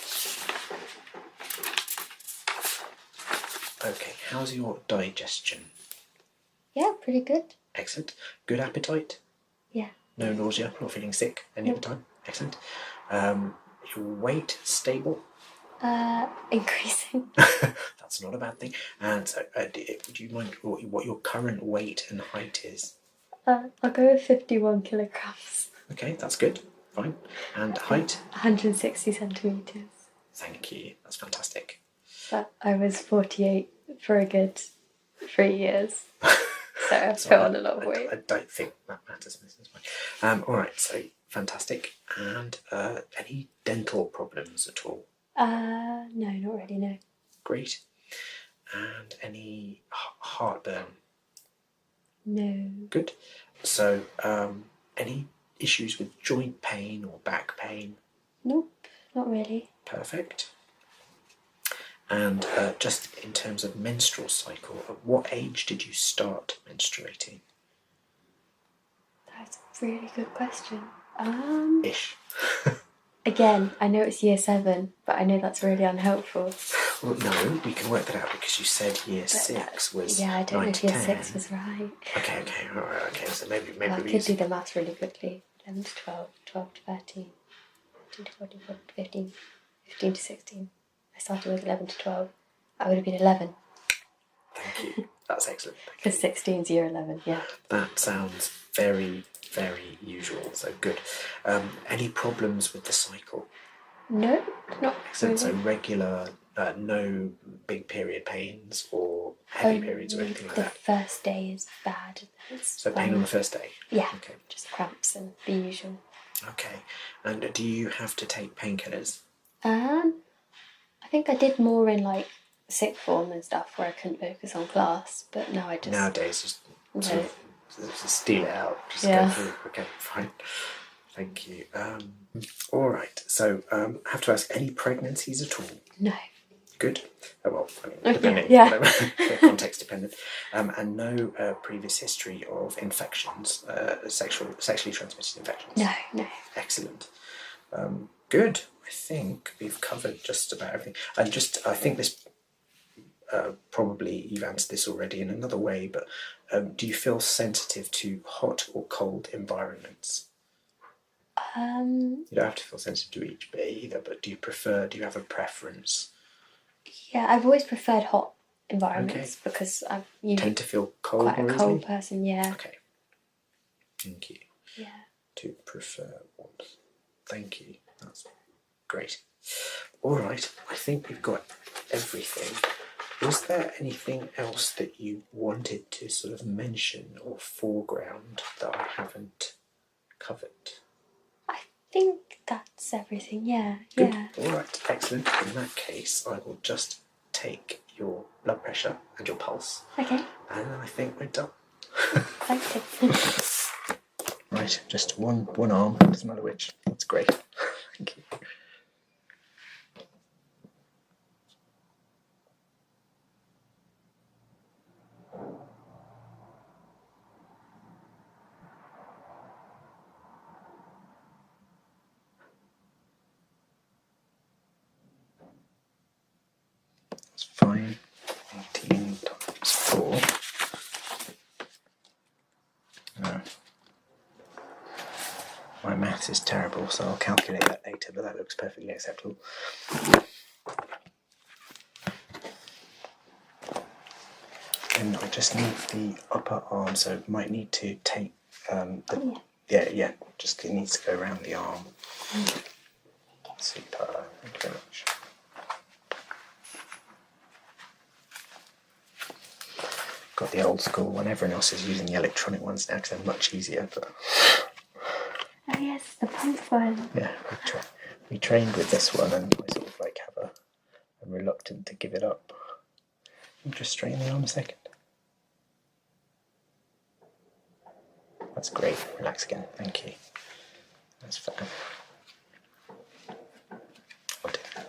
Okay. How's your digestion? Yeah, pretty good. Excellent. Good appetite? Yeah. No nausea, not feeling sick any other time? Excellent. Your weight stable? Increasing. That's not a bad thing. And so, would you mind what your current weight and height is? I'll go with 51 kilograms. Okay, that's good. Fine. And height? 160 centimetres. Thank you. That's fantastic. But I was 48 for a good 3 years. So I've put on a lot of weight. I don't think that matters. All right, so fantastic. And any dental problems at all? No, not really, no. Great. And any heartburn? No. Good. So, any issues with joint pain or back pain? Nope, not really. Perfect. And just in terms of menstrual cycle, at what age did you start menstruating? That's a really good question. Ish. Again, I know it's year 7, but I know that's really unhelpful. Well, no, we can work that out because you said year 6 was. Yeah, I don't know if year 10. 6 was right. Okay, all right, okay. So maybe I could do the maths really quickly. 11 to 12, 12 to 13, 13 to 14, 14 to 15, 15 to 16. I started with 11 to 12. I would have been 11. Thank you. That's excellent. Because 16 is year 11, yeah. That sounds very, very usual, so good. Any problems with the cycle? No, not Excellent. really. So regular, no big period pains or heavy periods or anything like that? The first day is bad. So pain on the first day? Yeah, okay. Just cramps and the usual. Okay. And do you have to take painkillers? I think I did more in like sixth form and stuff where I couldn't focus on class, but now I just... Nowadays, just sort of steal it out. Just go through. Okay, fine. Thank you. All right. So, I have to ask, any pregnancies at all? No. Good. Oh, well, I mean, depending. Yeah. Context dependent. And no previous history of infections, sexually transmitted infections? No. Excellent. Good. I think we've covered just about everything. And I think this probably you've answered this already in another way, but do you feel sensitive to hot or cold environments? You don't have to feel sensitive to each bit either, but do you have a preference? Yeah, I've always preferred hot environments because I've tend to feel cold quite more a cold easily? person, yeah. Okay. Thank you. Yeah. To prefer warmth. Thank you. That's great. All right. I think we've got everything. Was there anything else that you wanted to sort of mention or foreground that I haven't covered? I think that's everything, yeah. Good. Yeah. All right. Excellent. In that case, I will just take your blood pressure and your pulse. Okay. And then I think we're done. Excited. Right, just one arm, doesn't matter which. That's great. Thank you. That's fine. 18 times 4. My maths is terrible, so I'll calculate that later, but that looks perfectly acceptable. And I just need the upper arm, so might need to take just it needs to go around the arm. Super, thank you very much. Got the old school one, everyone else is using the electronic ones now because they're much easier, but Oh yes, the pump one. yeah, we trained with this one and I sort of like I'm reluctant to give it up. I'm just straighten the arm a second. That's great. Relax again. Thank you. That's fine. I'll do that.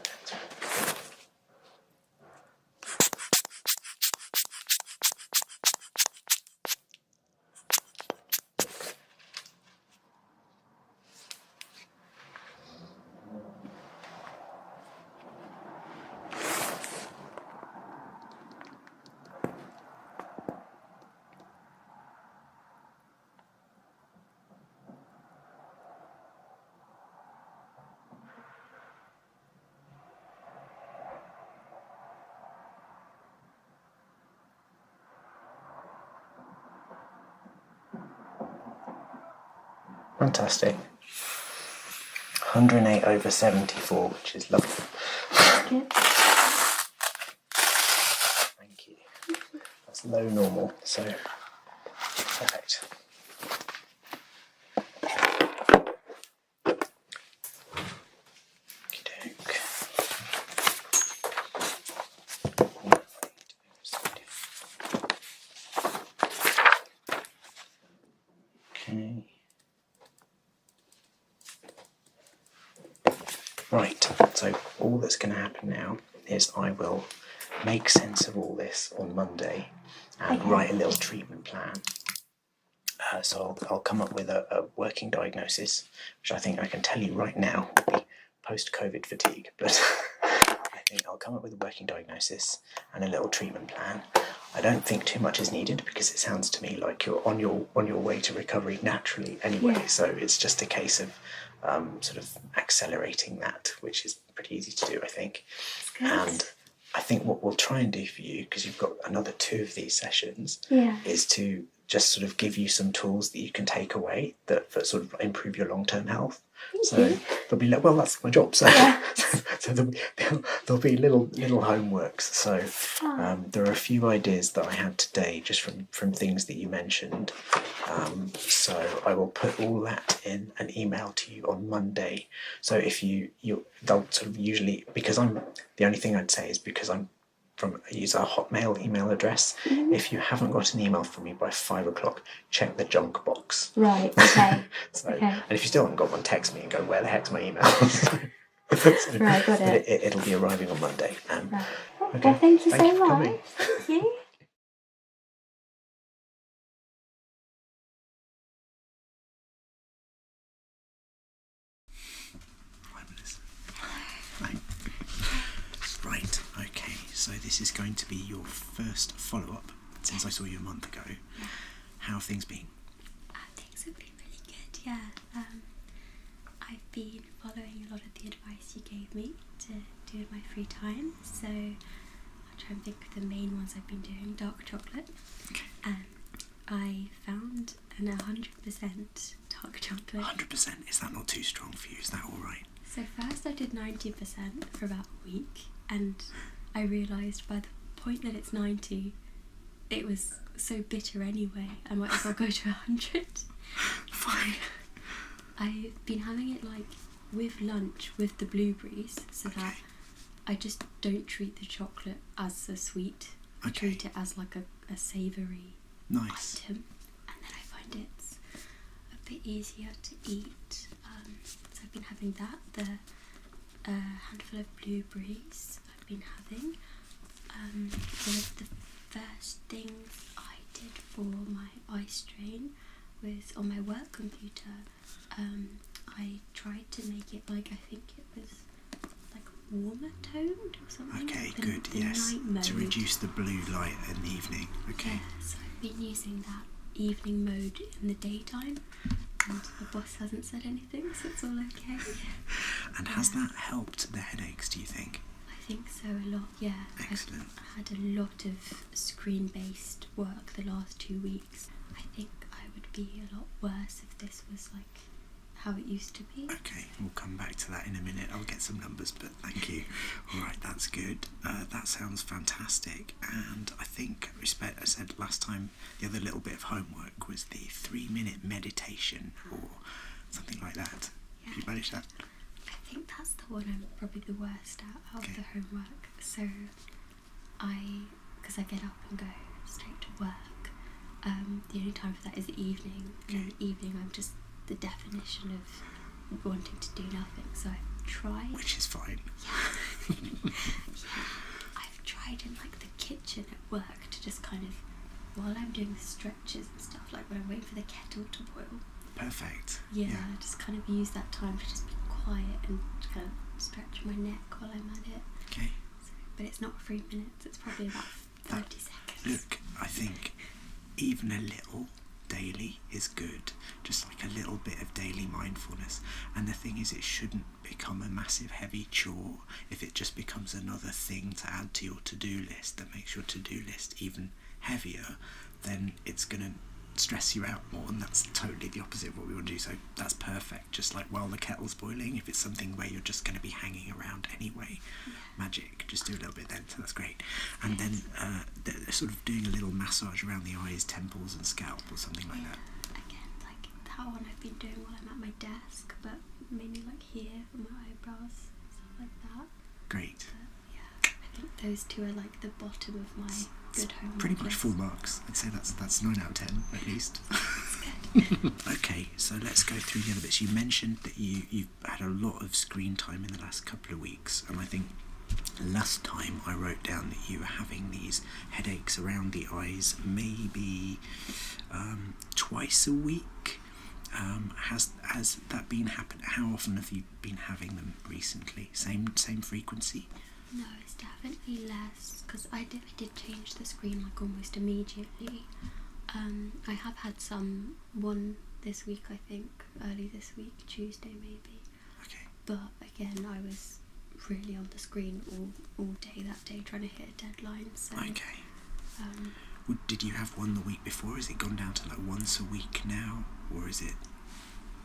Fantastic. 108/74, which is lovely. Good. Thank you. That's low normal, so perfect. Okey-doke. Okay. Right, so all that's going to happen now is I will make sense of all this on Monday and write a little treatment plan. So I'll come up with a working diagnosis, which I think I can tell you right now will be post-COVID fatigue, but I think I'll come up with a working diagnosis and a little treatment plan. I don't think too much is needed because it sounds to me like you're on your way to recovery naturally anyway, so it's just a case of sort of accelerating that, which is pretty easy to do, I think. And I think what we'll try and do for you, because you've got another 2 of these sessions, is to just sort of give you some tools that you can take away that sort of improve your long-term health. So there'll be well, that's my job. So, so there'll be little homeworks. So there are a few ideas that I had today just from things that you mentioned. So I will put all that in an email to you on Monday. So if they'll sort of usually, because the only thing I'd say is because I use our Hotmail email address. If you haven't got an email from me by 5 o'clock, check the junk box. Right, okay. And if you still haven't got one, text me and go, where the heck's my email? Right, got it. It'll be arriving on Monday. Right. Okay. Well, thank you Thank you so for much. coming. Thank you. so this is going to be your first follow-up since I saw you a month ago. Yeah. How have things been? Things have been really good, yeah. I've been following a lot of the advice you gave me to do in my free time, so I'll try and think of the main ones I've been doing. Dark chocolate. Okay. I found an 100% dark chocolate. 100%? Is that not too strong for you? Is that alright? So first I did 90% for about a week, and I realised by the point that it's 90, it was so bitter anyway, I might as well go to 100. Fine. I've been having it like with lunch with the blueberries, so that I just don't treat the chocolate as a sweet. I treat it as like a savoury item, and then I find it's a bit easier to eat. So I've been having that, the handful of blueberries I've been having. One of the first things I did for my eye strain was on my work computer. I tried to make it like, I think it was like warmer toned or something. Okay, like good, the yes. night mode. To reduce the blue light in the evening. Okay. Yeah, so I've been using that evening mode in the daytime, and the boss hasn't said anything, so it's all okay. And has that helped the headaches, do you think? I think so, a lot, yeah. Excellent. I've had a lot of screen-based work the last 2 weeks. I think I would be a lot worse if this was like how it used to be. Okay, we'll come back to that in a minute. I'll get some numbers, but thank you. Alright, that's good. That sounds fantastic. And I think, I said last time, the other little bit of homework was the 3-minute meditation or something like that. Yeah, Did you manage that? I think that's the one I'm probably the worst at out of the homework. So because I get up and go straight to work, the only time for that is the evening. And in the evening I'm just the definition of wanting to do nothing, so I've tried. Which is fine. Yeah. I've tried in like the kitchen at work to just kind of, while I'm doing the stretches and stuff, like when I'm waiting for the kettle to boil. Perfect. Yeah, just kind of use that time to just be quiet and kind of stretch my neck while I'm at it. Okay. So, but it's not 3 minutes, it's probably about 30 seconds. Look, I think even a little daily is good, just like a little bit of daily mindfulness. And the thing is, it shouldn't become a massive heavy chore. If it just becomes another thing to add to your to-do list that makes your to-do list even heavier, then it's going to stress you out more, and that's totally the opposite of what we want to do. So that's perfect. Just like while the kettle's boiling, if it's something where you're just going to be hanging around anyway, magic, just do a little bit then. So that's great. And then they're sort of doing a little massage around the eyes, temples and scalp or something like that. Again, like that one I've been doing while I'm at my desk, but mainly like here on my eyebrows, stuff like that. Great. But yeah, I think those two are like the bottom of my good homework Pretty much list. full marks. I'd say that's 9 out of 10 at least. Okay, so let's go through the other bits. You mentioned that you've had a lot of screen time in the last couple of weeks, and I think last time I wrote down that you were having these headaches around the eyes maybe twice a week. Has that been happening? How often have you been having them recently? Same frequency? No, it's definitely less, because I did change the screen like almost immediately. I have had one this week, I think, early this week, Tuesday maybe. Okay. But again, I was really on the screen all day that day trying to hit a deadline. So, okay. Did you have one the week before? Has it gone down to like once a week now, or is it?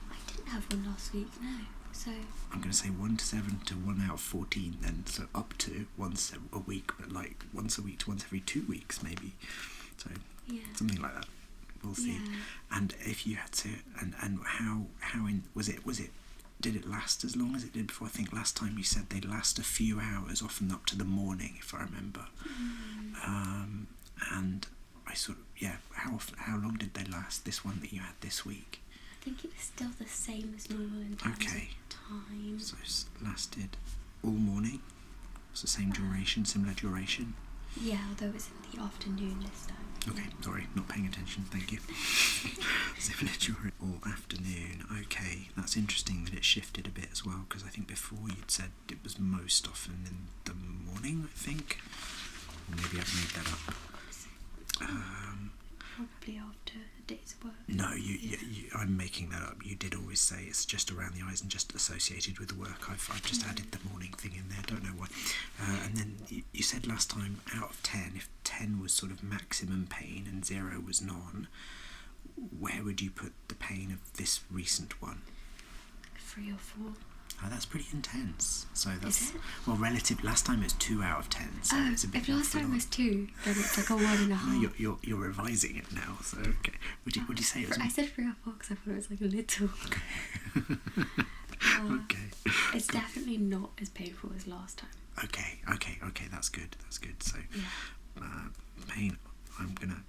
I didn't have one last week, no. So I'm going to say 1 to 7 to 1 out of 14 then, so up to once a week, but like once a week to once every 2 weeks maybe. So something like that. We'll see. Yeah. And if you had to, and how was it? Did it last as long as it did before? I think last time you said they'd last a few hours, often up to the morning, if I remember. And I sort of how long did they last? This one that you had this week. I think it was still the same as normal in terms of time. So it's lasted all morning. It's the same duration, similar duration. Yeah, although it was in the afternoon this time. Okay, sorry, not paying attention, thank you. Similar duration all afternoon. Okay, that's interesting that it shifted a bit as well, because I think before you'd said it was most often in the morning, I think. Or maybe I've made that up. Probably after a day's work. No, I'm making that up. You did always say it's just around the eyes and just associated with the work. I've just added the morning thing in there, don't know why. And then you said last time, out of 10, if 10 was sort of maximum pain and 0 was none, where would you put the pain of this recent one? 3 or 4. Oh, that's pretty intense. So that's, Is it? well, relative. Last time it was 2 out of 10, so it's a bit. If last time was 2, then it's like a 1.5. No, you're revising it now, so okay. Would you say it was? I said 3 or 4 because I thought it was like a little. Okay. It's definitely not as painful as last time. Okay. That's good. So, pain. I'm gonna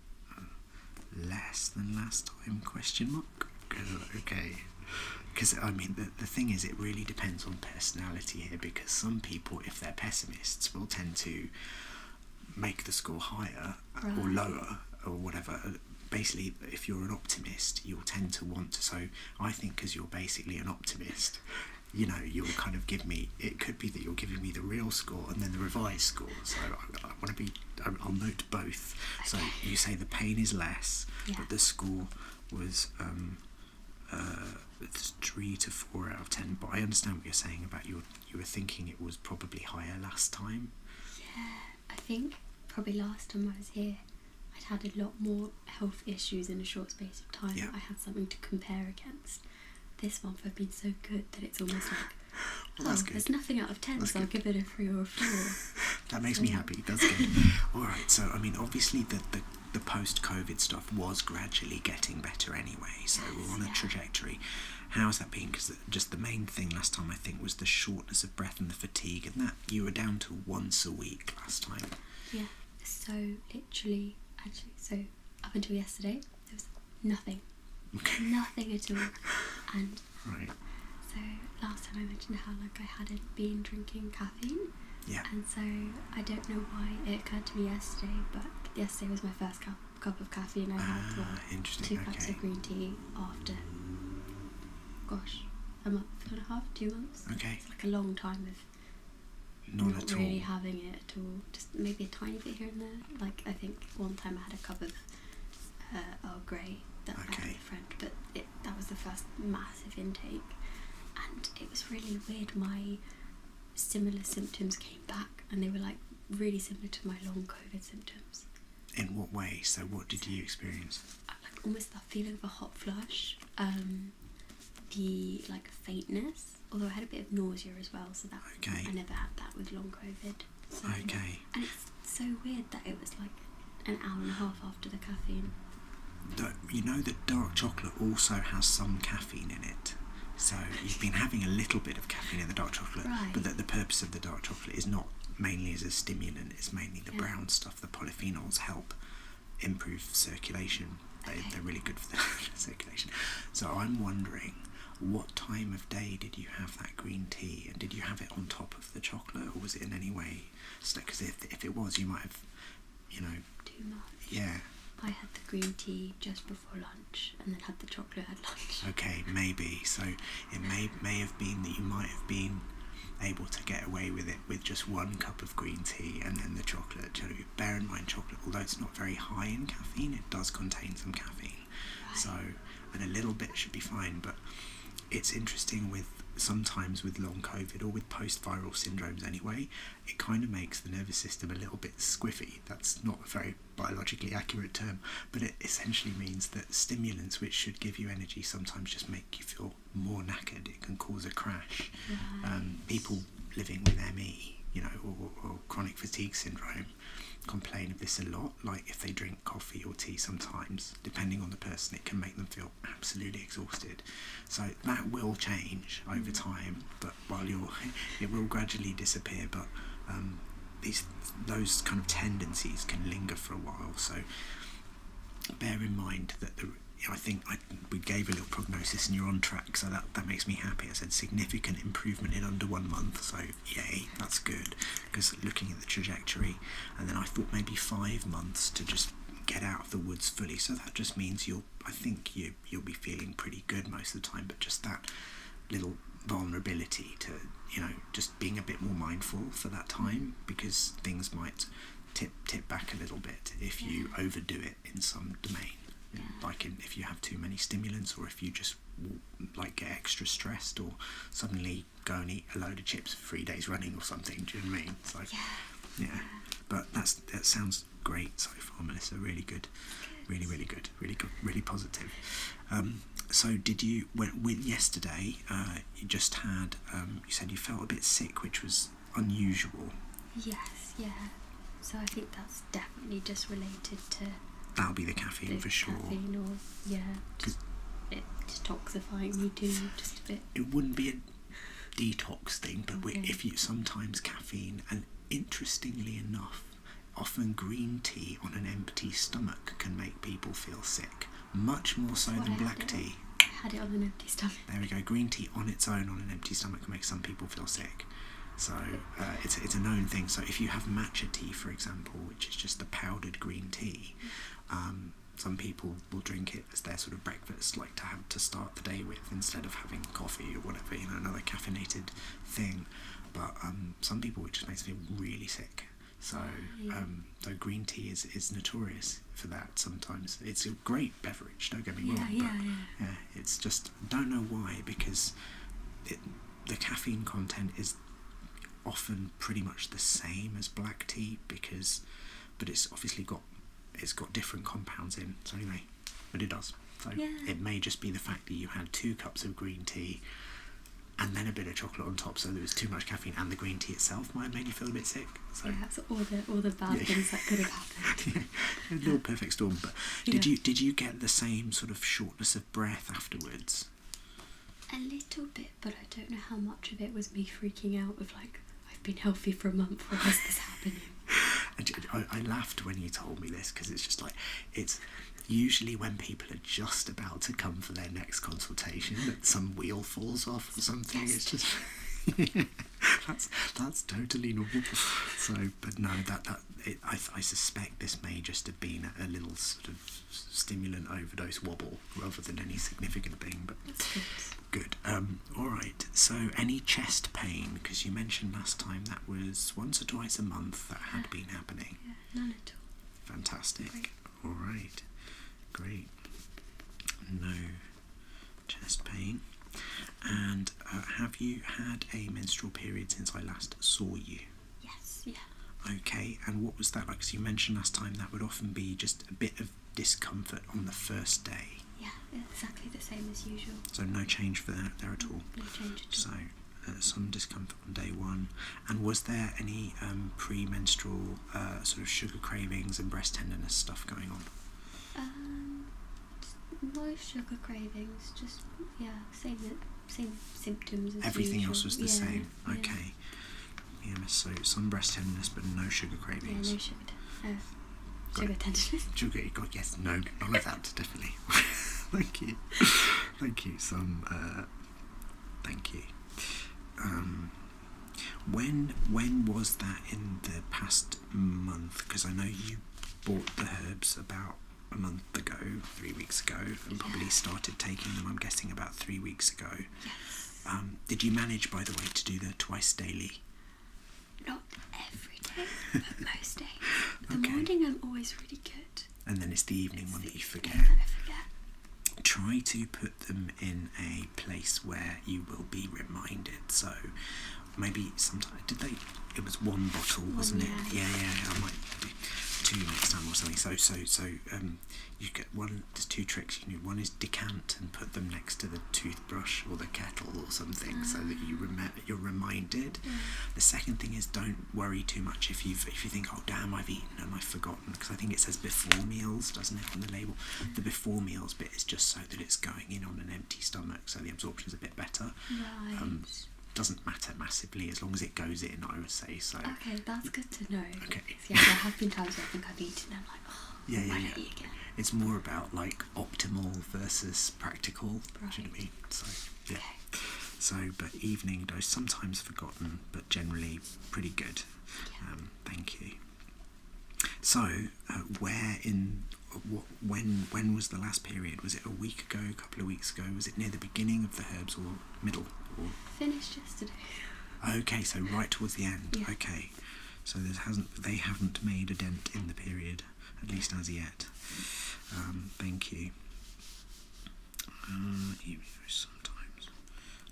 less than last time? Question mark. Okay. Because, I mean, the thing is, it really depends on personality here, because some people, if they're pessimists, will tend to make the score higher or lower or whatever. Basically, if you're an optimist, you'll tend to want to, so I think because you're basically an optimist, you know, you'll kind of give me, it could be that you're giving me the real score and then the revised score, so I want to be, I'll note both. Okay. So you say the pain is less, but the score was it's 3 to 4 out of 10, but I understand what you're saying about you were thinking it was probably higher last time. Yeah, I think probably last time I was here I'd had a lot more health issues in a short space of time. I had something to compare against. This month I've been so good that it's almost like, that's good. There's nothing out of 10, so I'll give it a 3 or a 4. That makes me happy, that's good. Alright, so I mean obviously the post-COVID stuff was gradually getting better anyway, so we're on a trajectory. How's that been? Because just the main thing last time I think was the shortness of breath and the fatigue, and that you were down to once a week last time. Yeah, so literally, actually, so up until yesterday there was nothing. Nothing at all. And so last time I mentioned how like I hadn't been drinking caffeine. Yeah. And so I don't know why it occurred to me yesterday, but yesterday was my first cup of caffeine. I had 2 cups of green tea after, a month and a half, 2 months. Okay. It's like a long time of not really having it at all. Just maybe a tiny bit here and there. Like I think one time I had a cup of Earl Grey that I had with a friend, but that was the first massive intake, and it was really weird. My similar symptoms came back, and they were like really similar to my long COVID symptoms. In what way? So what did you experience? Like almost that feeling of a hot flush, the like faintness, although I had a bit of nausea as well, so that I never had that with long COVID. So, and it's so weird that it was like an hour and a half after the caffeine. You know that dark chocolate also has some caffeine in it. So you've been having a little bit of caffeine in the dark chocolate, but that the purpose of the dark chocolate is not mainly as a stimulant, it's mainly the brown stuff. The polyphenols help improve circulation. They're really good for the circulation. So I'm wondering, what time of day did you have that green tea, and did you have it on top of the chocolate, or was it in any way? Because if it was, you might have, you know... Too much. Yeah. I had the green tea just before lunch and then had the chocolate at lunch. Okay, maybe. So it may have been that you might have been able to get away with it with just 1 cup of green tea and then the chocolate. Bear in mind, chocolate, although it's not very high in caffeine, it does contain some caffeine. So, and a little bit should be fine, but it's interesting with sometimes with long COVID or with post-viral syndromes anyway, it kind of makes the nervous system a little bit squiffy. That's not a very biologically accurate term, but it essentially means that stimulants which should give you energy sometimes just make you feel more knackered. It can cause a crash. People living with ME, you know, or chronic fatigue syndrome complain of this a lot. Like if they drink coffee or tea sometimes, depending on the person, it can make them feel absolutely exhausted. So that will change over time, but it will gradually disappear, but those kind of tendencies can linger for a while. So bear in mind that I think we gave a little prognosis and you're on track, so that makes me happy. I said significant improvement in under 1 month, so yay, that's good, because looking at the trajectory, and then I thought maybe 5 months to just get out of the woods fully, so that just means you'll be feeling pretty good most of the time, but just that little vulnerability to, you know, just being a bit more mindful for that time, because things might tip back a little bit if you overdo it in some domain. Like if you have too many stimulants, or if you just like get extra stressed, or suddenly go and eat a load of chips for 3 days running or something. Do you know what I mean? So yeah. But that sounds great so far, Melissa. Really good. Really good. Really positive. So did you, with yesterday, you just had, you said you felt a bit sick, which was unusual. Yes, yeah. So I think that's definitely just related to... That'll be the caffeine for sure. Caffeine, or, just it detoxifying me too, just a bit. It wouldn't be a detox thing, but if you, sometimes caffeine, and interestingly enough, often green tea on an empty stomach can make people feel sick, much more so than black tea. I had it on an empty stomach. There we go. Green tea on its own on an empty stomach can make some people feel sick. So it's a known thing. So if you have matcha tea, for example, which is just the powdered green tea, some people will drink it as their sort of breakfast, like to have to start the day with, instead of having coffee or whatever, another caffeinated thing. But some people, it just makes them feel really sick. So so green tea is notorious for that sometimes. It's a great beverage, don't get me wrong. Yeah, it's just, don't know why, because the caffeine content is often pretty much the same as black tea, but it's obviously got different compounds in. So anyway, but it does. So it may just be the fact that you had 2 cups of green tea and then a bit of chocolate on top, so there was too much caffeine, and the green tea itself might have made you feel a bit sick. So so all the bad things that could have happened. A little perfect storm. But did you get the same sort of shortness of breath afterwards? A little bit, but I don't know how much of it was me freaking out of like, I've been healthy for a month, why is this happening? And I laughed when you told me this, because it's just like, it's usually when people are just about to come for their next consultation that some wheel falls off or something. It's just that's totally normal. So, but no, I suspect this may just have been a little sort of stimulant overdose wobble rather than any significant thing. But good. All right. So, any chest pain? Because you mentioned last time that was once or twice a month that had been happening. Yeah, none at all. Fantastic. Great. All right. Great. No chest pain. And have you had a menstrual period since I last saw you? Yes, yeah. Okay, and what was that like? Because you mentioned last time that would often be just a bit of discomfort on the first day. Yeah, exactly the same as usual. So no change for that there at all? No change at all. So some discomfort on day 1. And was there any pre-menstrual sort of sugar cravings and breast tenderness stuff going on? No sugar cravings, just same symptoms as everything usual. else was the same. Okay. Yeah, so some breast tenderness but no sugar cravings. Yeah, no sugar tenderness. Sugar, God, yes, no, none of that, definitely. Thank you. Thank you. Thank you. When was that in the past month? Because I know you bought the herbs about a month ago, 3 weeks ago, and probably started taking them, I'm guessing, about 3 weeks ago. Yes. Did you manage, by the way, to do the twice daily? Not every day, but most days. The morning I'm always really good. And then it's the evening one that you forget. That I forget. Try to put them in a place where you will be reminded. So maybe sometime, it was 1 bottle, wasn't it? Yeah, I might do 2 next time or something. So you get one, there's 2 tricks you can do. One is decant and put them next to the toothbrush or the kettle or something, so that you're reminded. The second thing is, don't worry too much if you think, oh damn, I've eaten and I've forgotten, because I think it says before meals, doesn't it, on the label? The before meals bit is just so that it's going in on an empty stomach, so the absorption's a bit better. Right. Doesn't matter massively as long as it goes in, I would say. So okay, that's good to know. Okay. Yeah, there have been times where I think I've eaten and I'm like, oh, why don't I eat again? It's more about like optimal versus practical. Right. Do you know what I mean? So yeah. Okay. So, but evening dose, sometimes forgotten, but generally pretty good. Yeah. Thank you. So, when was the last period? Was it a week ago, a couple of weeks ago? Was it near the beginning of the herbs or middle? Or Finished yesterday. okay, so right towards the end. Yeah. Okay, So they haven't made a dent in the period, at least as yet. Thank you. Sometimes,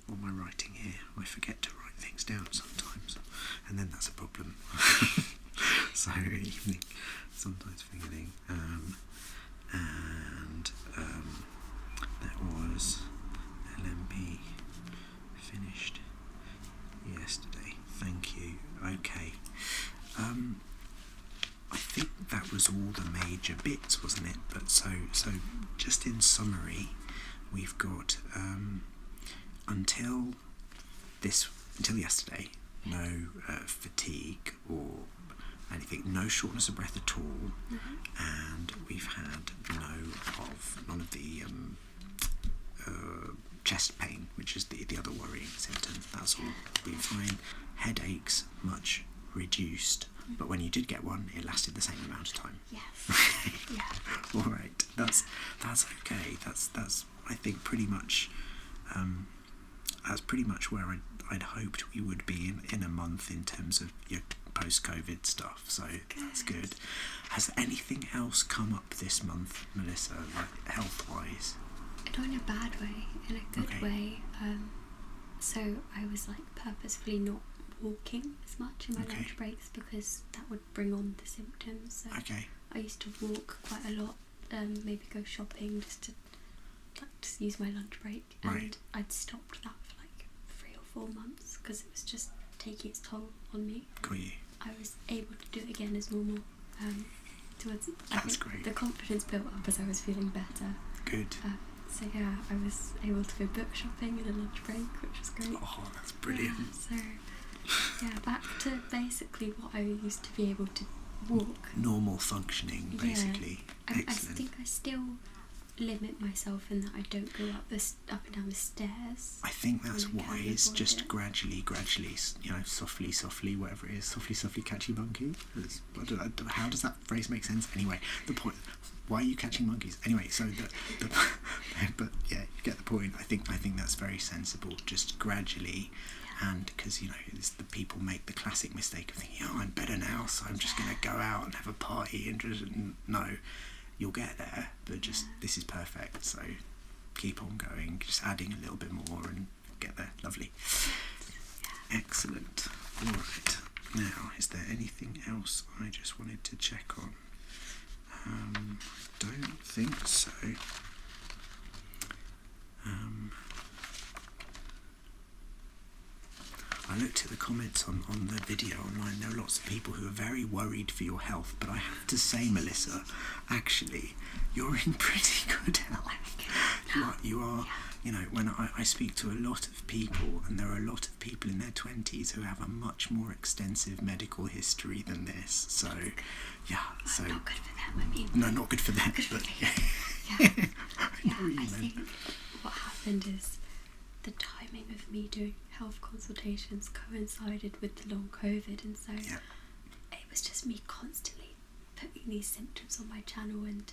what am I writing here? I forget to write things down sometimes, and then that's a problem. So evening, sometimes forgetting. That was LMP finished yesterday. Thank you. Okay. I think that was all the major bits, wasn't it? But so just in summary, we've got until yesterday, no fatigue or anything, no shortness of breath at all, and we've had none of the chest pain, which is the other worrying symptom. That's all been fine. Headaches much reduced, but when you did get one, it lasted the same amount of time. Yes. Yeah. All right, that's okay. That's I think pretty much that's pretty much where I'd hoped we would be in a month in terms of your post-COVID stuff. So that's good. Has anything else come up this month, Melissa, like health-wise? Not in a bad way, in a good way. So I was like purposefully not walking as much in my lunch breaks because that would bring on the symptoms. So I used to walk quite a lot, maybe go shopping just to use my lunch break, and I'd stopped that for like 3 or 4 months because it was just taking its toll on me. Got you. I was able to do it again as normal. That's great. The confidence built up as I was feeling better. Good. So yeah, I was able to go book shopping in a lunch break, which was great. Oh, that's brilliant. Yeah, so yeah, back to basically what I used to be able to walk. Normal functioning, basically. I Excellent. think I still limit myself in that I don't go up and down the stairs. I think that's wise. Just gradually, softly, whatever it is, softly, catchy monkey. I don't know, how does that phrase make sense? Anyway, the point. Why are you catching monkeys? Anyway, so but yeah, you get the point. I think that's very sensible. Just gradually, and because it's the people make the classic mistake of thinking, oh, I'm better now, so I'm just going to go out and have a party and just no. You'll get there, but just this is perfect. So keep on going, just adding a little bit more and get there. Lovely. Excellent. All right. Now, is there anything else I just wanted to check on? Don't think so. I looked at the comments on the video online. There are lots of people who are very worried for your health, but I have to say, Melissa, actually, you're in pretty good health. You are. When I speak to a lot of people, and there are a lot of people in their 20s who have a much more extensive medical history than this. So, yeah. So not good for them. I mean, no, not good for them. But I think what happened is the timing of me doing health consultations coincided with the long COVID, and so it was just me constantly putting these symptoms on my channel, and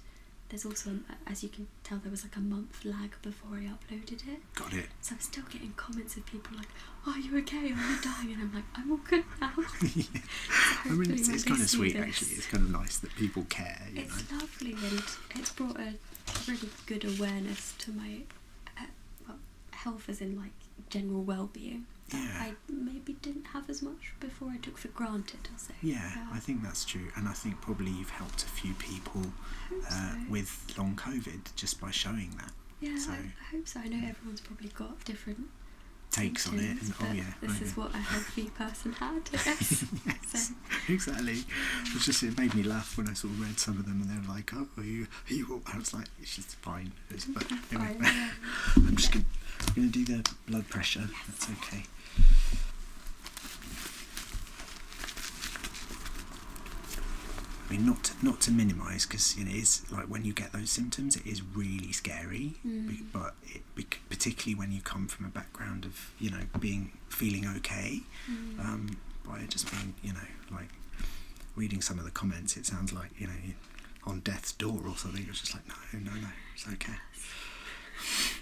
there's also, as you can tell, there was like a month lag before I uploaded it. Got it. So I'm still getting comments of people like, oh, are you okay? Are you dying? And I'm like, I'm all good now. Yeah. So I mean, it's kind of sweet, actually. It's kind of nice that people care, It's lovely, and it's brought a really good awareness to my health, as in like general well-being, that I maybe didn't have as much before. I took for granted, I'll say. Yeah, I think that's true, and I think probably you've helped a few people with long COVID just by showing that. Yeah, so, I hope so. I know everyone's probably got different takes on it, and this is what a healthy person had, I guess. Yes, exactly. It made me laugh when I sort of read some of them, and they were like, "Oh, are you all?" I was like, "She's fine." But anyway, I'm just going to do the blood pressure. That's okay. I mean, not to minimise, because it is like when you get those symptoms, it is really scary. But particularly when you come from a background of feeling okay, by just being like reading some of the comments, it sounds like on death's door or something. It's just like no, it's okay.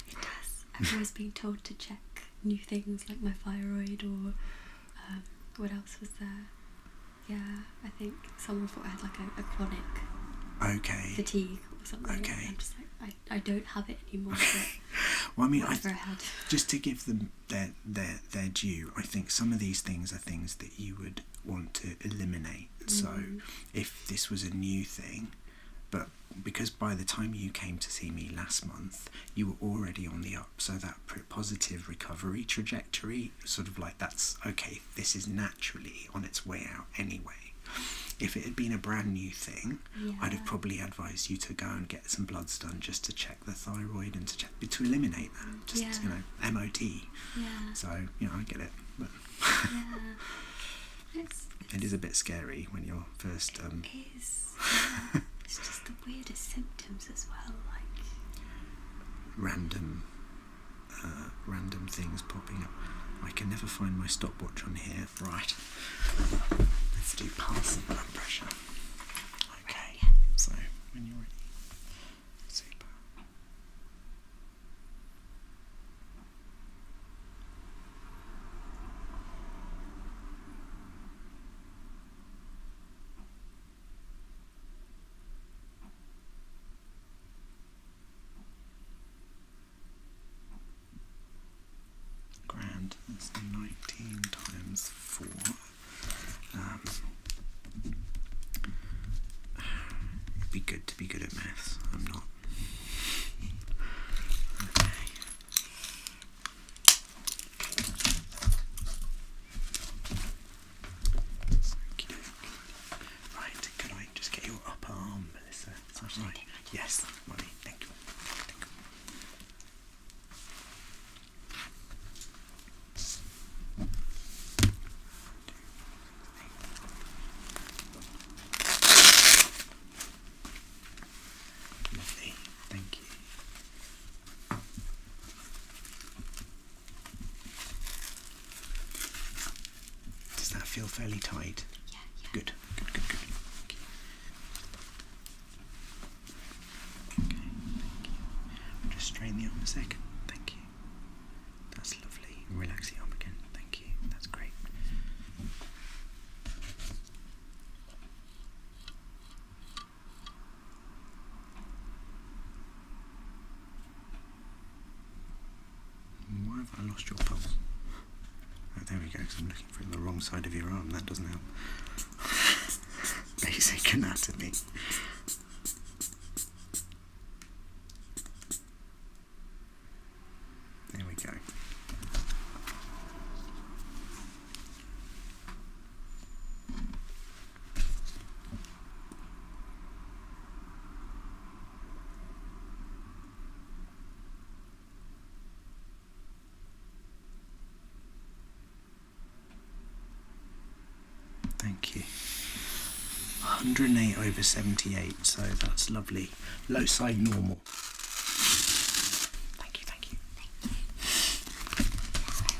It does. I've always been told to check new things like my thyroid or what else was there? I think someone thought I had like a chronic fatigue or something. Okay. I'm just like, I don't have it anymore. But well, I mean, whatever I had. just to give them their due, I think some of these things are things that you would want to eliminate. So if this was a new thing, but because by the time you came to see me last month, you were already on the up, so that positive recovery trajectory, sort of like, that's okay, this is naturally on its way out anyway. If it had been a brand new thing, I'd have probably advised you to go and get some bloods done just to check the thyroid and to eliminate that, just MOT. So I get it, but it is a bit scary when you're first. It is. It's just the weirdest symptoms as well, like random things popping up. I can never find my stopwatch on here. Right. Let's do pulse and blood pressure. Okay. So when you're ready. Super. Grand. That's 19 times 4. It'd be good to be good at maths. I'm not. Okay. Right, could I just get your upper arm, Melissa? Is that right? Yes, Molly, thank you. Lovely, thank you. Does that feel fairly tight? Yeah. Good. Thank you. Okay, thank you. Just strain the arm a second. Thank you. That's lovely. Relax the arm again. Thank you. That's great. Why have I lost your pulse? Oh, there we go, because I'm looking for the wrong side of your arm. That doesn't help. Basic anatomy. There we go. Thank you. 108/78, so that's lovely. Low side normal. Thank you. I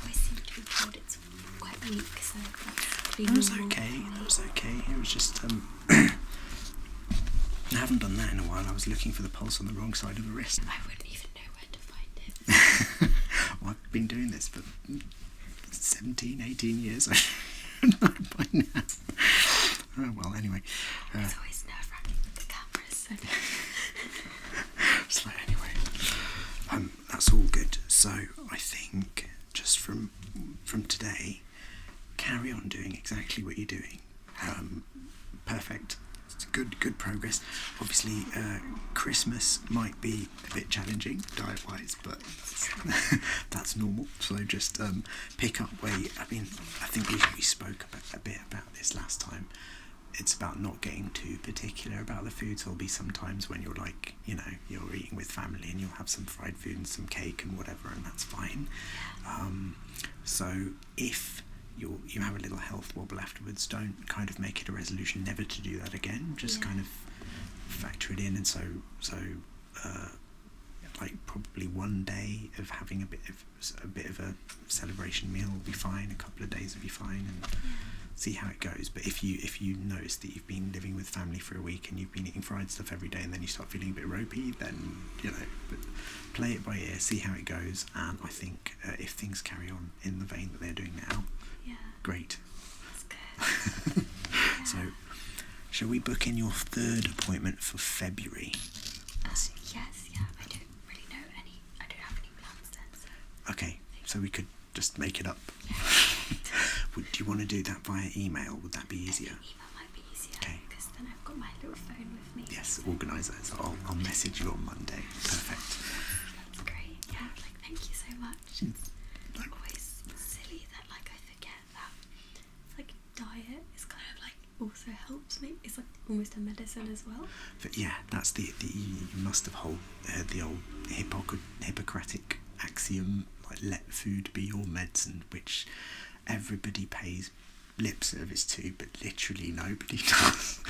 always seem to be told it's quite weak, so that's That was okay. It was just I haven't done that in a while. I was looking for the pulse on the wrong side of the wrist. I wouldn't even know where to find it. Well, I've been doing this for 17, 18 years. I should know by now. Oh, well, anyway. It's always nerve-wracking with the cameras, so... So anyway, that's all good. So I think just from today, carry on doing exactly what you're doing. Perfect. It's good progress. Obviously, Christmas might be a bit challenging diet-wise, but that's normal. So just pick up where I think we spoke a bit about this last time. It's about not getting too particular about the foods. There'll be some times when you're like, you're eating with family and you'll have some fried food and some cake and whatever, and that's fine. So if you have a little health wobble afterwards, don't kind of make it a resolution never to do that again. Just kind of factor it in, and so like probably one day of having a bit of a celebration meal will be fine. A couple of days will be fine, and see how it goes. But if you notice that you've been living with family for a week and you've been eating fried stuff every day, and then you start feeling a bit ropey, then but play it by ear, see how it goes. And I think if things carry on in the vein that they're doing now, great. That's good. Shall we book in your 3rd appointment for February? Yes, yeah. I don't really know any. I don't have any plans then. So. Okay, so we could just make it up. Yeah. Do you want to do that via email? Would that be easier? Email might be easier. Okay. Because then I've got my little phone with me. Yes, organise that. So I'll message you on Monday. Perfect. That's great. Yeah, thank you so much. It's always silly that I forget that diet is kind of also helps me. It's almost a medicine as well. But yeah, that's the you must have heard the old Hippocratic axiom, let food be your medicine, which everybody pays lip service to, but literally nobody does.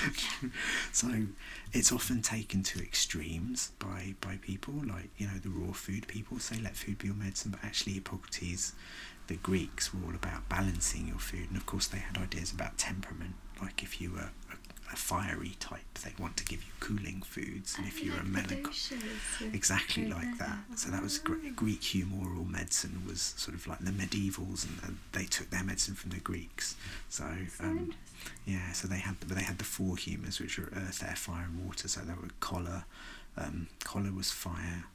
So it's often taken to extremes by people, the raw food people say let food be your medicine, but actually Hippocrates, the Greeks, were all about balancing your food, and of course they had ideas about temperament. Like if you were a fiery type, they want to give you cooling foods, and if you're a melancholy, exactly like that. So that was Greek humoral medicine was sort of like the medievals, and they took their medicine from the Greeks. So so they had the 4 humours, which are earth, air, fire, and water. So they were choler was fire,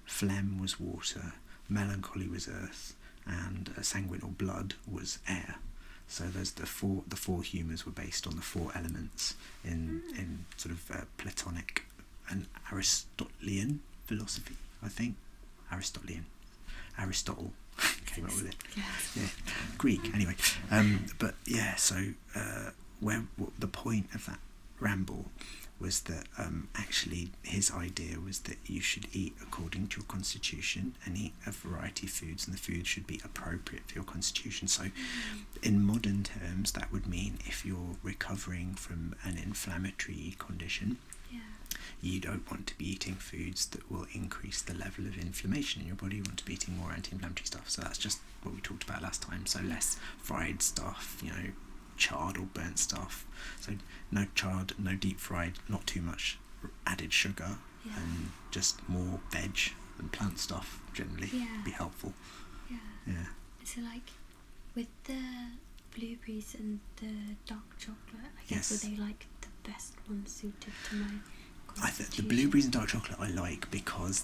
phlegm was water, melancholy was earth, and sanguine or blood was air. So there's the four humours were based on the 4 elements in sort of Platonic and Aristotelian philosophy, I think. Aristotle came up with it. Yeah, Greek anyway. But yeah, so the point of that ramble was that actually his idea was that you should eat according to your constitution and eat a variety of foods, and the food should be appropriate for your constitution. So in modern terms, that would mean if you're recovering from an inflammatory condition, you don't want to be eating foods that will increase the level of inflammation in your body. You want to be eating more anti-inflammatory stuff. So that's just what we talked about last time. So less fried stuff, charred or burnt stuff. So no charred, no deep fried, not too much added sugar, and just more veg and plant stuff generally be helpful. Yeah. So with the blueberries and the dark chocolate, I guess were they the best ones suited to my constitution? The blueberries and dark chocolate I like because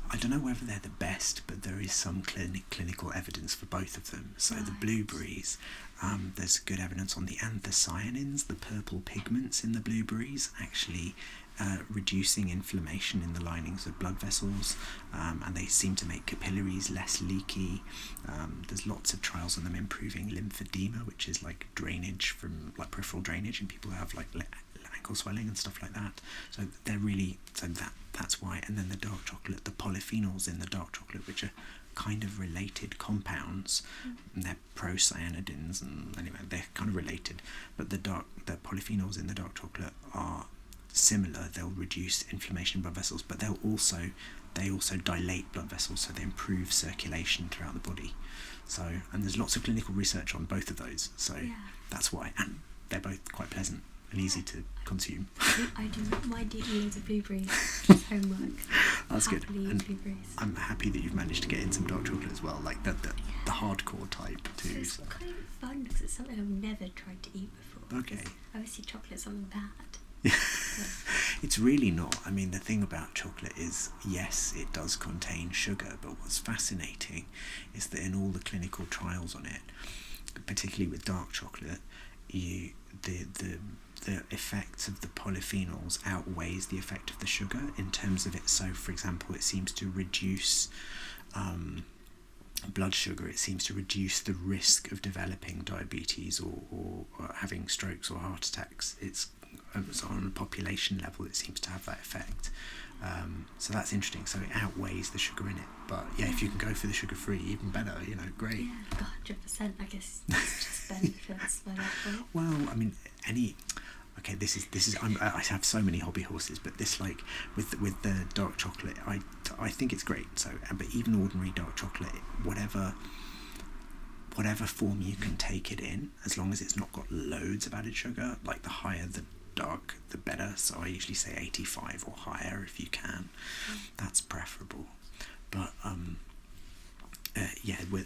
I don't know whether they're the best, but there is some clinical evidence for both of them. So the blueberries, there's good evidence on the anthocyanins, the purple pigments in the blueberries, actually reducing inflammation in the linings of blood vessels, and they seem to make capillaries less leaky. There's lots of trials on them improving lymphedema, which is drainage from peripheral drainage, and people who have ankle swelling and stuff like that. So they're really that's why. And then the dark chocolate, the polyphenols in the dark chocolate, which are kind of related compounds, and they're procyanidins, and anyway they're kind of related, but the polyphenols in the dark chocolate are similar. They'll reduce inflammation in blood vessels, but they also dilate blood vessels, so they improve circulation throughout the body. So, and there's lots of clinical research on both of those, so that's why, and they're both quite pleasant and easy to consume. I do not mind eating loads of blueberries. It's homework. That's good. And blueberries. I'm happy that you've managed to get in some dark chocolate as well, the hardcore type too. So it's kind of fun because it's something I've never tried to eat before. Okay. Obviously chocolate's something bad. It's really not. I mean, the thing about chocolate is, yes, it does contain sugar, but what's fascinating is that in all the clinical trials on it, particularly with dark chocolate, the effects of the polyphenols outweighs the effect of the sugar in terms of it. So, for example, it seems to reduce blood sugar. It seems to reduce the risk of developing diabetes or having strokes or heart attacks. So on a population level, it seems to have that effect. So that's interesting. So it outweighs the sugar in it. But if you can go for the sugar-free, even better. Great. Yeah, 100%. I guess it's just benefits by that point. Well, I mean, this is. I have so many hobby horses, but this with the dark chocolate, I think it's great. So, but even ordinary dark chocolate, whatever form you can take it in, as long as it's not got loads of added sugar, the higher the dark, the better. So I usually say 85 or higher if you can. That's preferable. But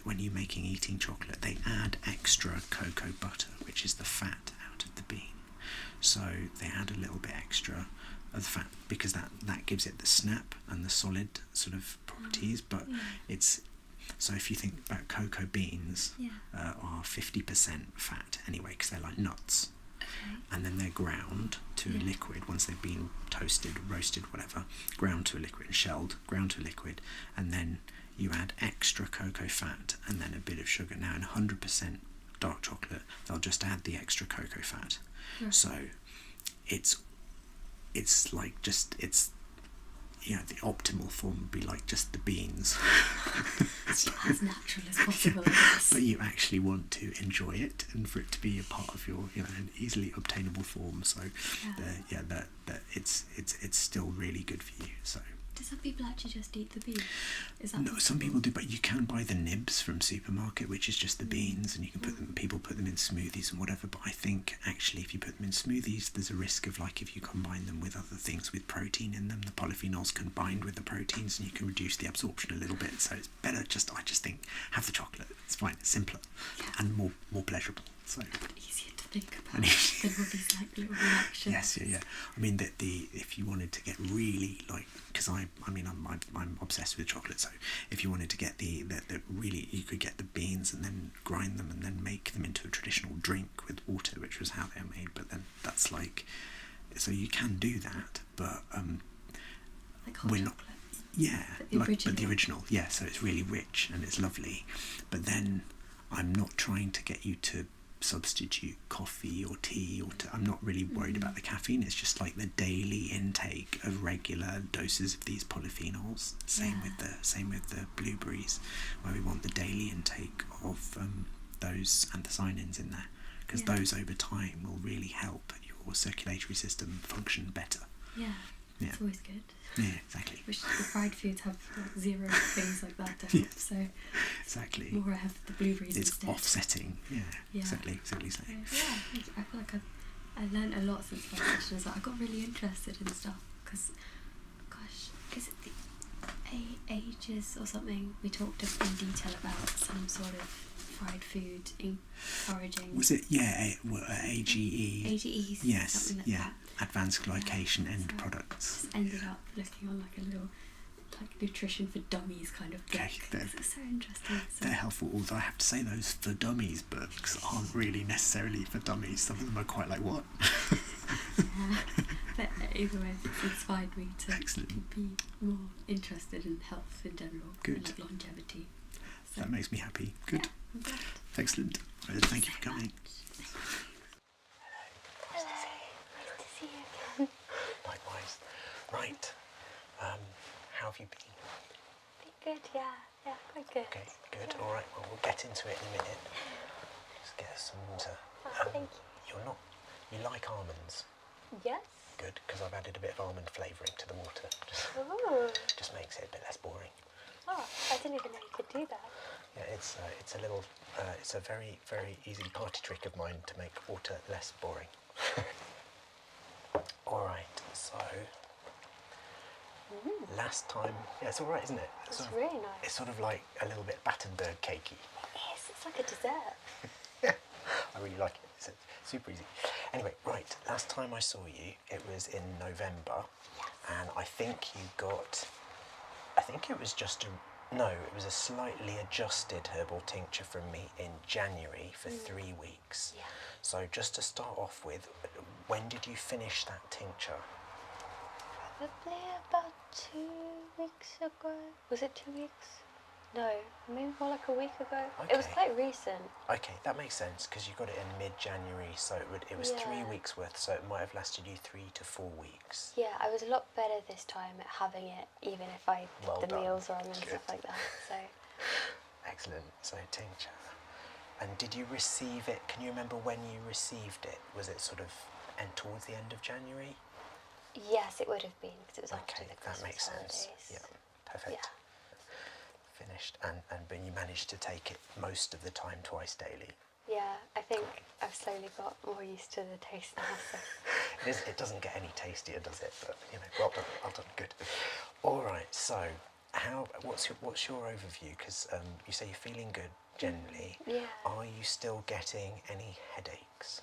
when you're making eating chocolate, they add extra cocoa butter, which is the fat out of the bean. So So they add a little bit extra of fat because that gives it the snap and the solid sort of properties. But it's so if you think about cocoa beans are 50% fat anyway because they're like nuts. And then they're ground to a liquid once they've been toasted, roasted, whatever, ground to a liquid, shelled, ground to a liquid, and then you add extra cocoa fat and then a bit of sugar. Now in 100% dark chocolate, they'll just add the extra cocoa fat. So it's like just, it's, you know, the optimal form would be like just the beans. It's as natural as possible. But you actually want to enjoy it and for it to be a part of your, you know, an easily obtainable form. So that it's still really good for you. So do some people actually just eat the beans? Is that no, possible? some people do, but you can buy the nibs from supermarket, which is just the beans, and you can put them. People put them in smoothies and whatever. But I think actually, if you put them in smoothies, there's a risk of like if you combine them with other things with protein in them, the polyphenols can bind with the proteins, and you can reduce the absorption a little bit. So it's better I just think have the chocolate. It's fine. It's simpler and more pleasurable. So easier to think about than all these like little reactions. Yes, yeah. I mean, the if you wanted to get really like, because I'm obsessed with chocolate. So if you wanted to get the really, you could get the beans and then grind them and then make them into a traditional drink with water, which was how they're made. But then that's like, so you can do that, but like hot we're chocolate. not. Yeah, but the original. Yeah, so it's really rich and it's lovely. But then I'm not trying to get you to substitute coffee or tea I'm not really worried about the caffeine. It's just like the daily intake of regular doses of these polyphenols. Same with the blueberries, where we want the daily intake of those anthocyanins in there, because those over time will really help your circulatory system function better. It's always good. Yeah, exactly. Wish the fried foods have like zero things like that to help. So exactly. More I have the blueberries it's instead. offsetting. Yeah. Exactly. So, I feel like I learned a lot since that session. I got really interested in stuff because, gosh, is it the ages or something? We talked in detail about some sort of fried food encouraging. Was it AGE? AGEs. Yes. Something like that. Advanced glycation end products. Just ended up looking on like a little like nutrition for dummies kind of book. It's so interesting. They're helpful, although I have to say those for dummies books aren't really necessarily for dummies. Some of them are quite like, what? But either way, it's inspired me to Excellent. be more interested in health in general. Good. And like longevity. So, that makes me happy. Good. Yeah, I'm glad. Excellent. Thank you for coming. Likewise. Right. How have you been? Good, yeah, quite good. Okay, good. All right. Well, we'll get into it in a minute. Just get us some water. Thank you. You like almonds? Yes. Good, because I've added a bit of almond flavouring to the water. Just makes it a bit less boring. Oh, I didn't even know you could do that. Yeah, it's a little, it's a very, very easy party trick of mine to make water less boring. All right, so last time, yeah, it's all right, isn't it? It's really nice. It's sort of like a little bit Battenberg cakey. It is. It's like a dessert. Yeah, I really like it. It's super easy. Anyway, right, last time I saw you, it was in November, and I think you got, it was a slightly adjusted herbal tincture from me in January for 3 weeks. Yeah. So just to start off with, when did you finish that tincture? Probably about 2 weeks ago. Was it 2 weeks? No, maybe more like a week ago. Okay. It was quite recent. Okay, that makes sense because you got it in mid-January, so it was 3 weeks worth, so it might have lasted you 3 to 4 weeks. Yeah, I was a lot better this time at having it, even if I did the meals wrong and stuff like that. So excellent. So tincture. And did you receive it? Can you remember when you received it? Was it sort of towards the end of January? yes, it would have been because it was after the Christmas that makes holidays. sense. Yeah, perfect. Yeah. Finished, but you managed to take it most of the time twice daily. Yeah, I think I've slowly got more used to the taste now. So. It doesn't get any tastier, does it? But well done, good. All right. So, what's your overview? Because you say you're feeling good generally. Yeah. Are you still getting any headaches?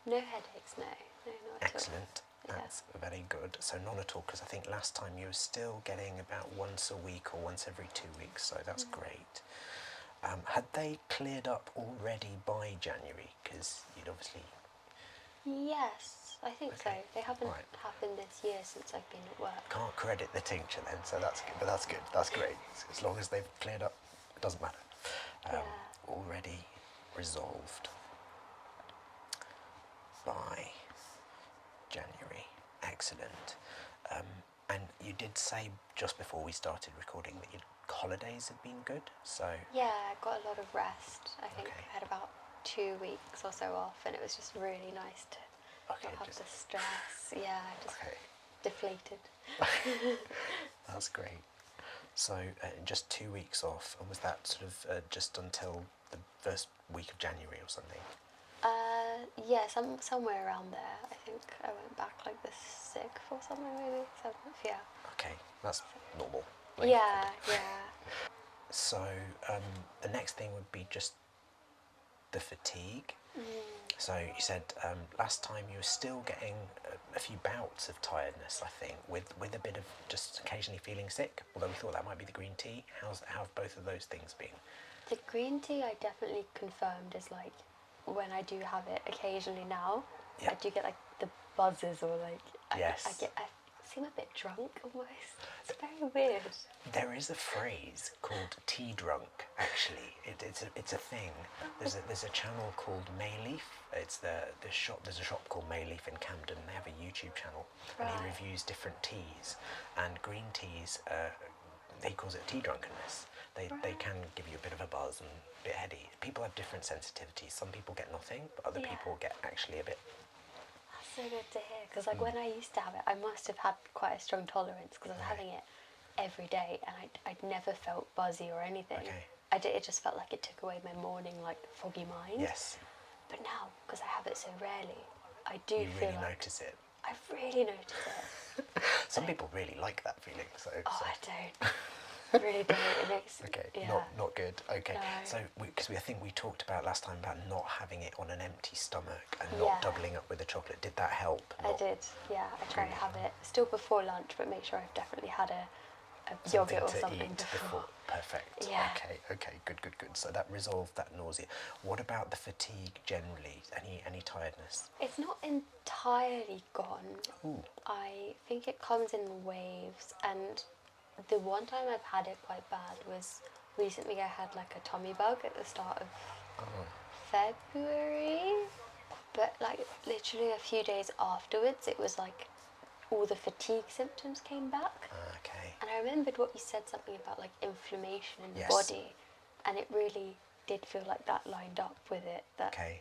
No headaches, no. No, not at Excellent. all. That's very good. So none at all, because I think last time you were still getting about once a week or once every 2 weeks, so that's great. Had they cleared up already by January? Because you'd obviously... Yes, I think Okay. so. They haven't Right. happened this year since I've been at work. Can't credit the tincture then, so that's good. But that's good. That's great. As long as they've cleared up, it doesn't matter. Yeah. Already resolved by January. Excellent. And you did say just before we started recording that your holidays have been good, so... Yeah, I got a lot of rest. I think Okay. I had about 2 weeks or so off, and it was just really nice to Okay, not have just... the stress. Yeah, just Okay. deflated. That's great. So just 2 weeks off, and was that sort of just until the first week of January or something? Yeah, somewhere around there. I think I went back like the 6th or something, maybe 7th. Yeah. Okay, that's normal. Yeah, yeah. So the next thing would be just the fatigue. So you said last time you were still getting a few bouts of tiredness, I think, with a bit of just occasionally feeling sick, although we thought that might be the green tea. How have both of those things been? The green tea I definitely confirmed is like when I do have it occasionally now, Yeah. I do get like the buzzes or like Yes. I seem a bit drunk almost. It's very weird. There is a phrase called tea drunk. Actually, it's a thing. There's a channel called Mayleaf. It's the shop. There's a shop called Mayleaf in Camden. They have a YouTube channel, and he Right. reviews different teas. And green teas, he calls it tea drunkenness. They can give you a bit of a buzz and a bit heady. People have different sensitivities. Some people get nothing, but other Yeah. people get actually a bit. That's so good to hear. Because like when I used to have it, I must have had quite a strong tolerance because I was Right. having it every day, and I'd never felt buzzy or anything. Okay. It just felt like it took away my morning like foggy mind. Yes, But now, because I have it so rarely, I do you feel really like notice it. I really notice it. Some people really like that feeling. So. I don't. I really don't. It makes Okay, yeah. not good. Okay, No. so because I think we talked about last time about not having it on an empty stomach and Yeah. not doubling up with the chocolate. Did that help? I did. Yeah, I try to have it still before lunch, but make sure I've definitely had a yogurt or to something eat before. Perfect. Yeah. Okay. Good. So that resolved that nausea. What about the fatigue generally? Any tiredness? It's not entirely gone. Ooh. I think it comes in waves, and the one time I've had it quite bad was recently. I had like a tummy bug at the start of February, but like literally a few days afterwards, it was like all the fatigue symptoms came back. Okay. And I remembered what you said, something about like inflammation in the Yes. body, and it really did feel like that lined up with it. That Okay.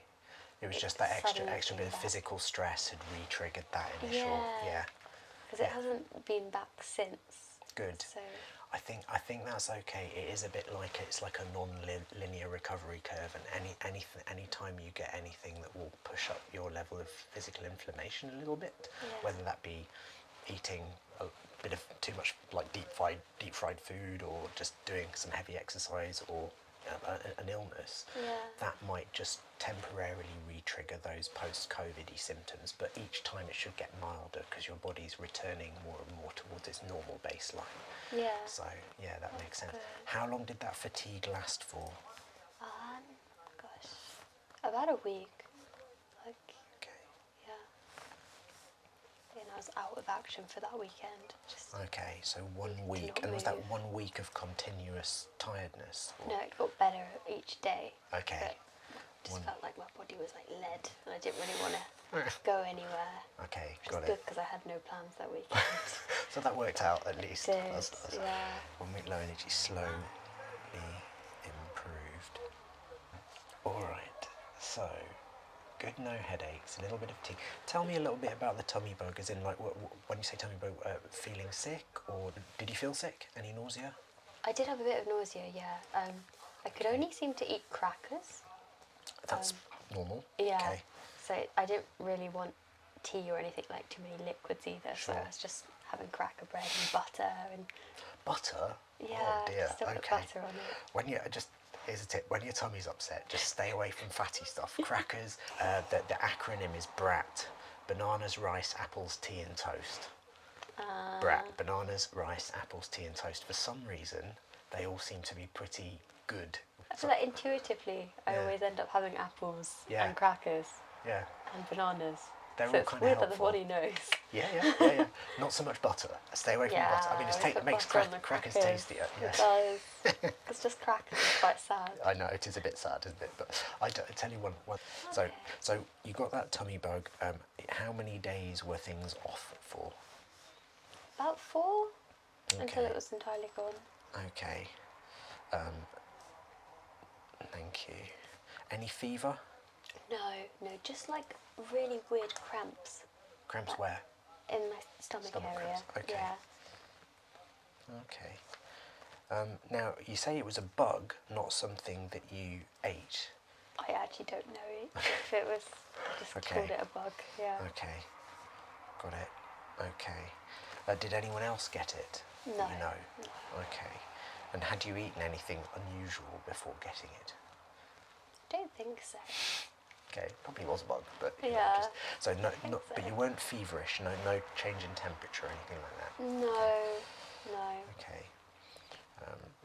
It was it just that suddenly extra bit came of back. physical stress had re-triggered that initial. Yeah. Because it hasn't been back since. Good. So I think that's okay. It is a bit like it's like a non-linear recovery curve, and any time you get anything that will push up your level of physical inflammation a little bit, Yeah. whether that be eating a bit of too much like deep fried food, or just doing some heavy exercise, or an illness, that might just temporarily re-trigger those post-COVID-y symptoms, but each time it should get milder because your body's returning more and more towards its normal baseline. yeah. So yeah, that makes sense. good. How long did that fatigue last for? Gosh, about a week. Like Okay. yeah. And I was out of action for that weekend. Just Okay, so to 1 week, not and was that move. 1 week of continuous tiredness? Or? No, it got better each day. Okay. But just felt like my body was like lead, and I didn't really want to go anywhere. Okay, Which got is good it. because I had no plans that weekend. So that worked out at least. Did, That's yeah. 1 week low energy, slowly improved. All right, so good, no headaches, a little bit of tea. Tell me a little bit about the tummy bug, as in like when you say tummy bug, feeling sick, or did you feel sick? Any nausea? I did have a bit of nausea, yeah. I could only seem to eat crackers. That's normal. Yeah. Okay. So I didn't really want tea or anything like too many liquids either. So Sure. I was just having cracker bread and butter and Butter? yeah, Oh dear. still put Okay. butter on it. When you just Here's a tip: when your tummy's upset, just stay away from fatty stuff. Crackers. The acronym is BRAT: bananas, rice, apples, tea, and toast. BRAT: bananas, rice, apples, tea, and toast. For some reason, they all seem to be pretty good. I feel like intuitively, I always end up having apples and crackers Yeah. and bananas. They're So all it's kind of weird helpful. that the body knows. Yeah. Not so much butter. Stay away from butter. I mean, we put it makes butter on the crackers crackers. tastier. Yes. It does. It's just crackers. It's quite sad. I know, it is a bit sad, isn't it? But I tell you one. Okay. So you got that tummy bug. How many days were things off for? About 4 until Okay. it was entirely gone. Okay. Thank you. Any fever? No, just like really weird cramps Cramps where? in my stomach area. Cramps. Okay. Yeah. Okay. Now, you say it was a bug, not something that you ate. I actually don't know if it was. I just Okay. called it a bug. Yeah. Okay. Got it. Okay. Did anyone else get it? No. You know? Okay. And had you eaten anything unusual before getting it? I don't think so. Okay, probably was a bug, but you know, Yeah. so no, think so. but you weren't feverish. No change in temperature or anything like that. No. Okay.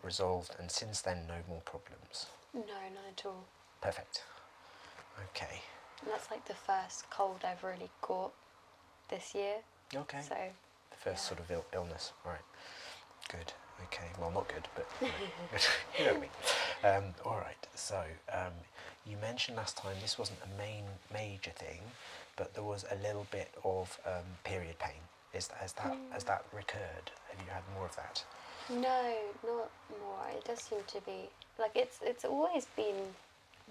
Resolved, and since then, no more problems. No, none at all. Perfect. Okay. And that's like the first cold I've really caught this year. Okay. So. The first sort of illness. Right. Good. Okay. Well, not good, but good. You know what I mean. All right. So you mentioned last time this wasn't a major thing, but there was a little bit of period pain. Has that recurred? Have you had more of that? No, not more. It does seem to be like it's always been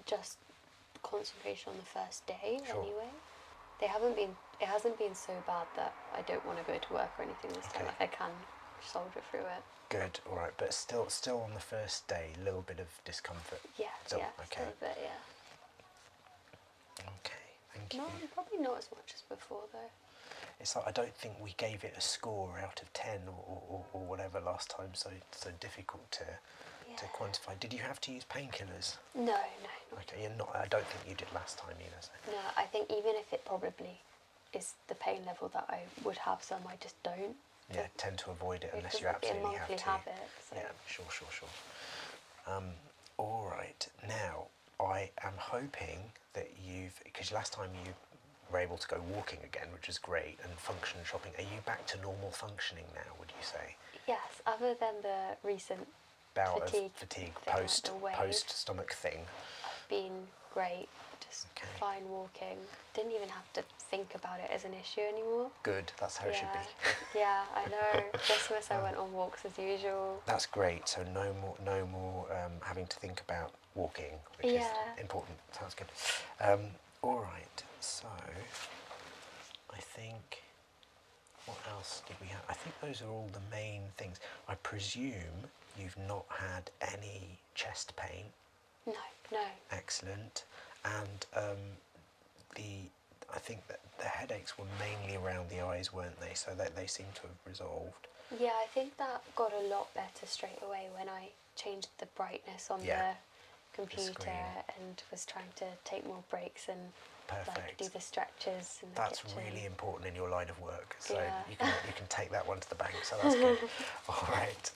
just concentration on the first day. Sure. Anyway. It hasn't been so bad that I don't want to go to work or anything this time. Okay. Like I can soldier through it. Good. All right. But still on the first day, a little bit of discomfort. Yeah, So, yeah, okay. a little bit, yeah. Okay. Thank you. No, probably not as much as before though. It's like I don't think we gave it a score out of 10 or whatever last time, so difficult to quantify. Did you have to use painkillers? No. Okay, you're not. I don't think you did last time either. So. No, I think even if it probably is the pain level that I would have some, I just don't. Yeah, tend to avoid it unless It's you absolutely a have monthly to. habit. So. Yeah, sure. All right. Now I am hoping that because last time you were able to go walking again, which is great, and function shopping. Are you back to normal functioning now? Would you say? Yes, other than the recent Bout fatigue of fatigue thing, like post the wave. stomach thing. I've been great, just Okay. fine walking. Didn't even have to think about it as an issue anymore. Good. That's how it should be. Yeah, I know. Christmas I went on walks as usual. That's great. So no more having to think about walking, which is important. Sounds good. All right. So I think what else did we have? I think those are all the main things. I presume you've not had any chest pain. No. Excellent. And I think that the headaches were mainly around the eyes, weren't they? So that they seem to have resolved. Yeah, I think that got a lot better straight away when I changed the brightness on the computer screen. and was trying to take more breaks and like do the stretches in the That's kitchen. really important in your line of work, so Yeah. you can take that one to the bank. So that's good. All right.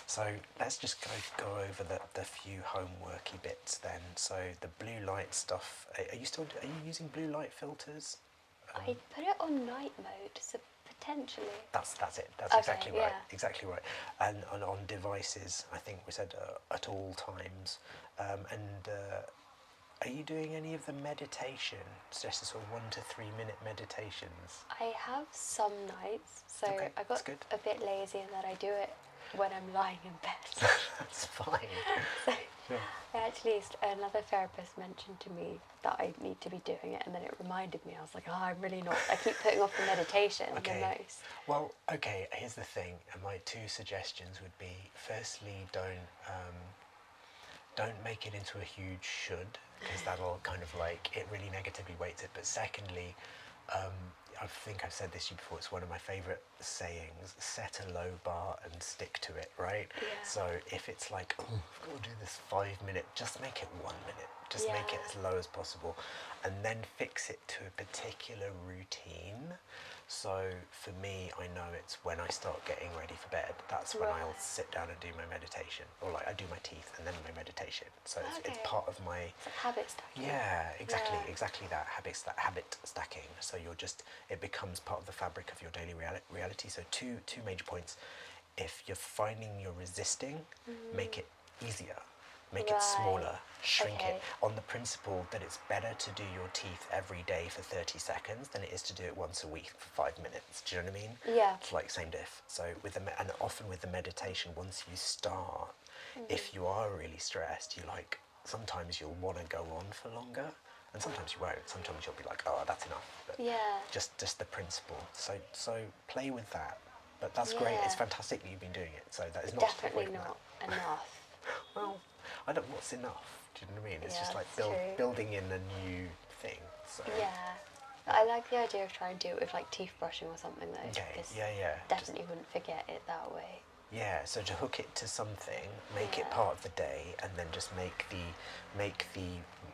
So let's just go over the few homeworky bits then. So the blue light stuff. Are you using blue light filters? I put it on night mode, so potentially. That's it. That's Okay, exactly right. yeah. Exactly right. And on devices, I think we said at all times. Are you doing any of the meditation? It's just a sort of 1 to 3 minute meditations. I have some nights, so Okay, I that's got good. a bit lazy in that I do it when I'm lying in bed. That's fine. So Yeah. actually, another therapist mentioned to me that I need to be doing it, and then it reminded me. I was like, oh, I'm really not. I keep putting off the meditation the most. Well, okay, here's the thing. My 2 suggestions would be, firstly, don't make it into a huge should, because that'll kind of like, it really negatively weights it. But secondly, I think I've said this to you before, it's one of my favourite sayings: set a low bar and stick to it, right? Yeah. So if it's like, oh, I've got to do this 5 minute, just make it 1 minute, just make it as low as possible, and then fix it to a particular routine. So for me, I know it's when I start getting ready for bed, that's when I'll sit down and do my meditation, or like I do my teeth and then my meditation. So it's part of my... It's like habit stacking. Yeah, exactly that, habit stacking. So it becomes part of the fabric of your daily reality. So two major points. If you're finding you're resisting, make it easier. Make it smaller, shrink it, on the principle that it's better to do your teeth every day for 30 seconds than it is to do it once a week for 5 minutes. Do you know what I mean? Yeah. It's like same diff. So and often with the meditation, once you start, if you are really stressed, sometimes you'll want to go on for longer, and sometimes you won't. Sometimes you'll be like, oh, that's enough. But just the principle. So play with that. But that's great. It's fantastic that you've been doing it. So that is not definitely not enough. Well, I don't know what's enough. Do you know what I mean? It's just like true. building in a new thing. So. Yeah. I like the idea of trying to do it with like teeth brushing or something though. Okay. Because definitely wouldn't forget it that way. Yeah. So to hook it to something, make it part of the day, and then just make the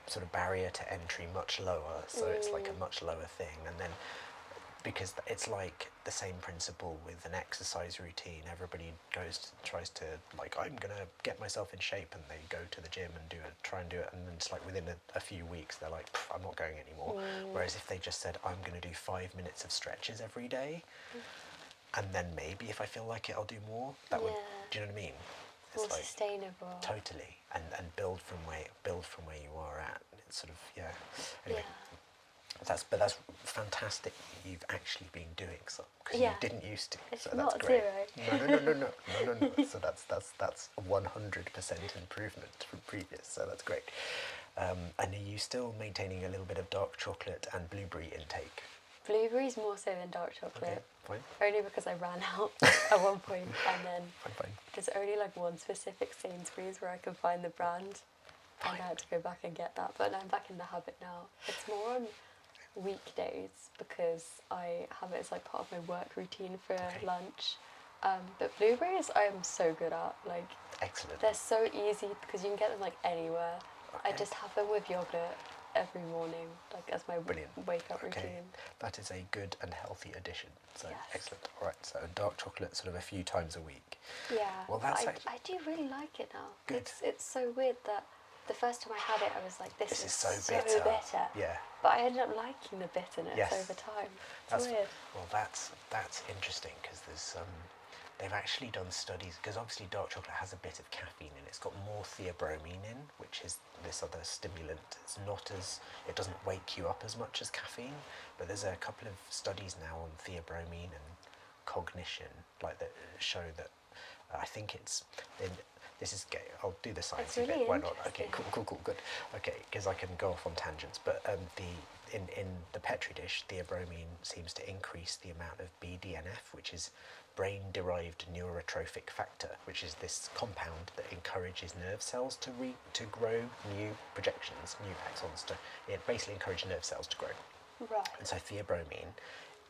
sort of barrier to entry much lower. So it's like a much lower thing, and then. Because it's like the same principle with an exercise routine. Everybody tries to like, I'm gonna get myself in shape, and they go to the gym and try and do it, and then it's like within a few weeks they're like, I'm not going anymore. Whereas if they just said, I'm gonna do 5 minutes of stretches every day, and then maybe if I feel like it, I'll do more. That would, do you know what I mean? It's more like, sustainable. Totally, and build from where you are at. It's sort of Anyway. That's fantastic. You've actually been doing some because you didn't used to. It's so not that's great. zero. No. So that's a 100% improvement from previous. So that's great. And are you still maintaining a little bit of dark chocolate and blueberry intake? Blueberries more so than dark chocolate. Okay, fine. Only because I ran out at one point, and then Fine. there's only like one specific Sainsbury's where I can find the brand, and I had to go back and get that. But I'm back in the habit now. It's more on weekdays because I have it as like part of my work routine for lunch. But blueberries I am so good at. Like, excellent. They're so easy because you can get them like anywhere. I just have them with yogurt every morning, like as my wake up routine. That is a good and healthy addition. So excellent. All right. So dark chocolate, sort of a few times a week. Yeah. Well, that's I do really like it now. Good. It's so weird that the first time I had it, I was like, this is so bitter. Yeah. But I ended up liking the bitterness over time. It's weird. Well, that's interesting because there's they've actually done studies because obviously dark chocolate has a bit of caffeine in it. It's got more theobromine in, which is this other stimulant. It doesn't wake you up as much as caffeine. But there's a couple of studies now on theobromine and cognition, like that show that I think it's in. This is gay. I'll do the sciencey really bit. Why not? Okay, cool, good. Okay, because I can go off on tangents. But in the petri dish, theobromine seems to increase the amount of BDNF, which is brain-derived neurotrophic factor, which is this compound that encourages nerve cells to grow new projections, new axons. It basically encourages nerve cells to grow. Right. And so theobromine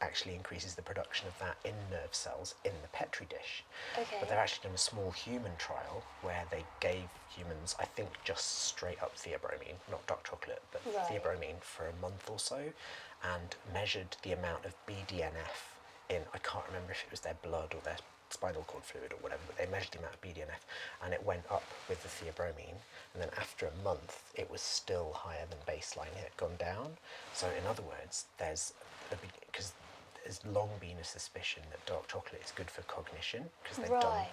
actually increases the production of that in nerve cells in the petri dish. Okay. But they've actually done a small human trial where they gave humans, I think, just straight up theobromine, not dark chocolate, but theobromine for a month or so, and measured the amount of BDNF in, I can't remember if it was their blood or their spinal cord fluid or whatever, but they measured the amount of BDNF and it went up with the theobromine, and then after a month it was still higher than baseline. It had gone down. So in other words, because there's long been a suspicion that dark chocolate is good for cognition because they've done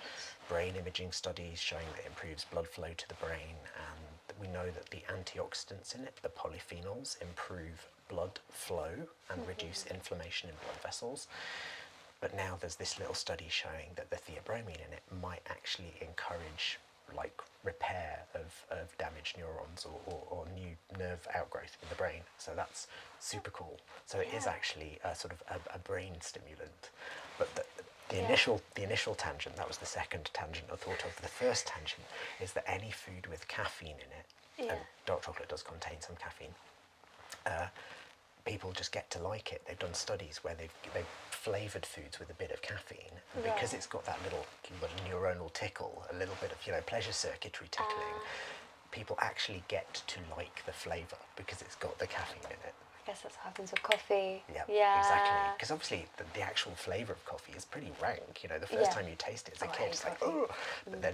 brain imaging studies showing that it improves blood flow to the brain, and we know that the antioxidants in it, the polyphenols, improve blood flow and reduce inflammation in blood vessels. But now there's this little study showing that the theobromine in it might actually encourage like repair of damaged neurons or new nerve outgrowth in the brain. So that's super cool. So it is actually a sort of a brain stimulant. But the initial tangent, that was the second tangent I thought of. The first tangent is that any food with caffeine in it, and dark chocolate does contain some caffeine, people just get to like it. They've done studies where they've flavoured foods with a bit of caffeine, and because it's got that little neuronal tickle, a little bit of pleasure circuitry tickling, people actually get to like the flavour because it's got the caffeine in it. I guess that's what happens with coffee. Yeah, exactly. Because obviously the actual flavour of coffee is pretty rank. The first time you taste it as a kid, it's like, oh, but then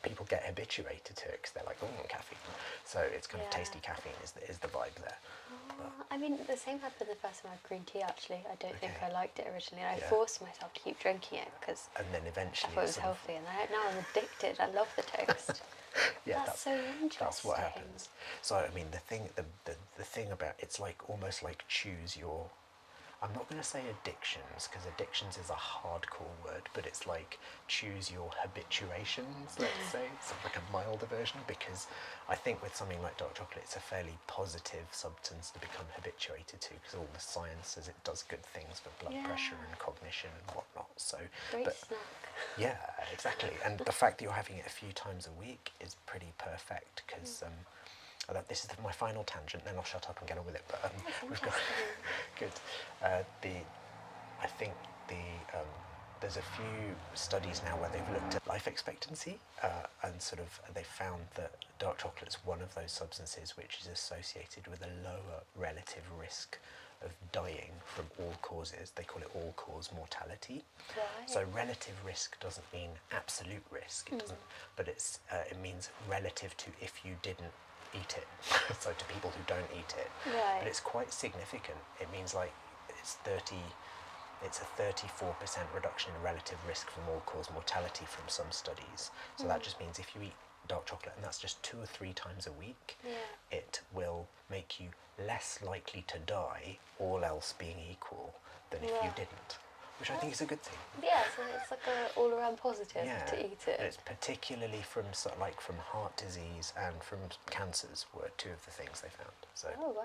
people get habituated to it because they're like, oh, caffeine. So it's kind of tasty caffeine is the vibe there. I mean, the same happened the first time I had green tea. Actually, I don't think I liked it originally. I Yeah. forced myself to keep drinking it because And then eventually I thought it was healthy, and now I'm addicted. I love the taste. yeah, that's so interesting. That's what happens. So I mean, the thing about it's like almost like choose your. I'm not going to say addictions because addictions is a hardcore word, but it's like choose your habituations. Let's say it's like a milder version, because I think with something like dark chocolate, it's a fairly positive substance to become habituated to, because all the science says it does good things for blood pressure and cognition and whatnot. So, Great snack. yeah, exactly. And the fact that you're having it a few times a week is pretty perfect, because this is my final tangent, then I'll shut up and get on with it. But we've got good. I think there's a few studies now where they've looked at life expectancy and sort of they found that dark chocolate is one of those substances which is associated with a lower relative risk of dying from all causes. They call it all-cause mortality. Right. So relative risk doesn't mean absolute risk. It doesn't, but it means relative to if you didn't eat it. So to people who don't eat it. Right. But it's quite significant. It means like it's a 34% reduction in relative risk from all-cause mortality from some studies. So that just means if you eat dark chocolate, and that's just 2 or 3 times a week, it will make you less likely to die, all else being equal, than if you didn't, which I think is a good thing. Yeah, so it's like an all-around positive to eat it. And it's particularly from from heart disease and from cancers were 2 of the things they found. So Oh wow!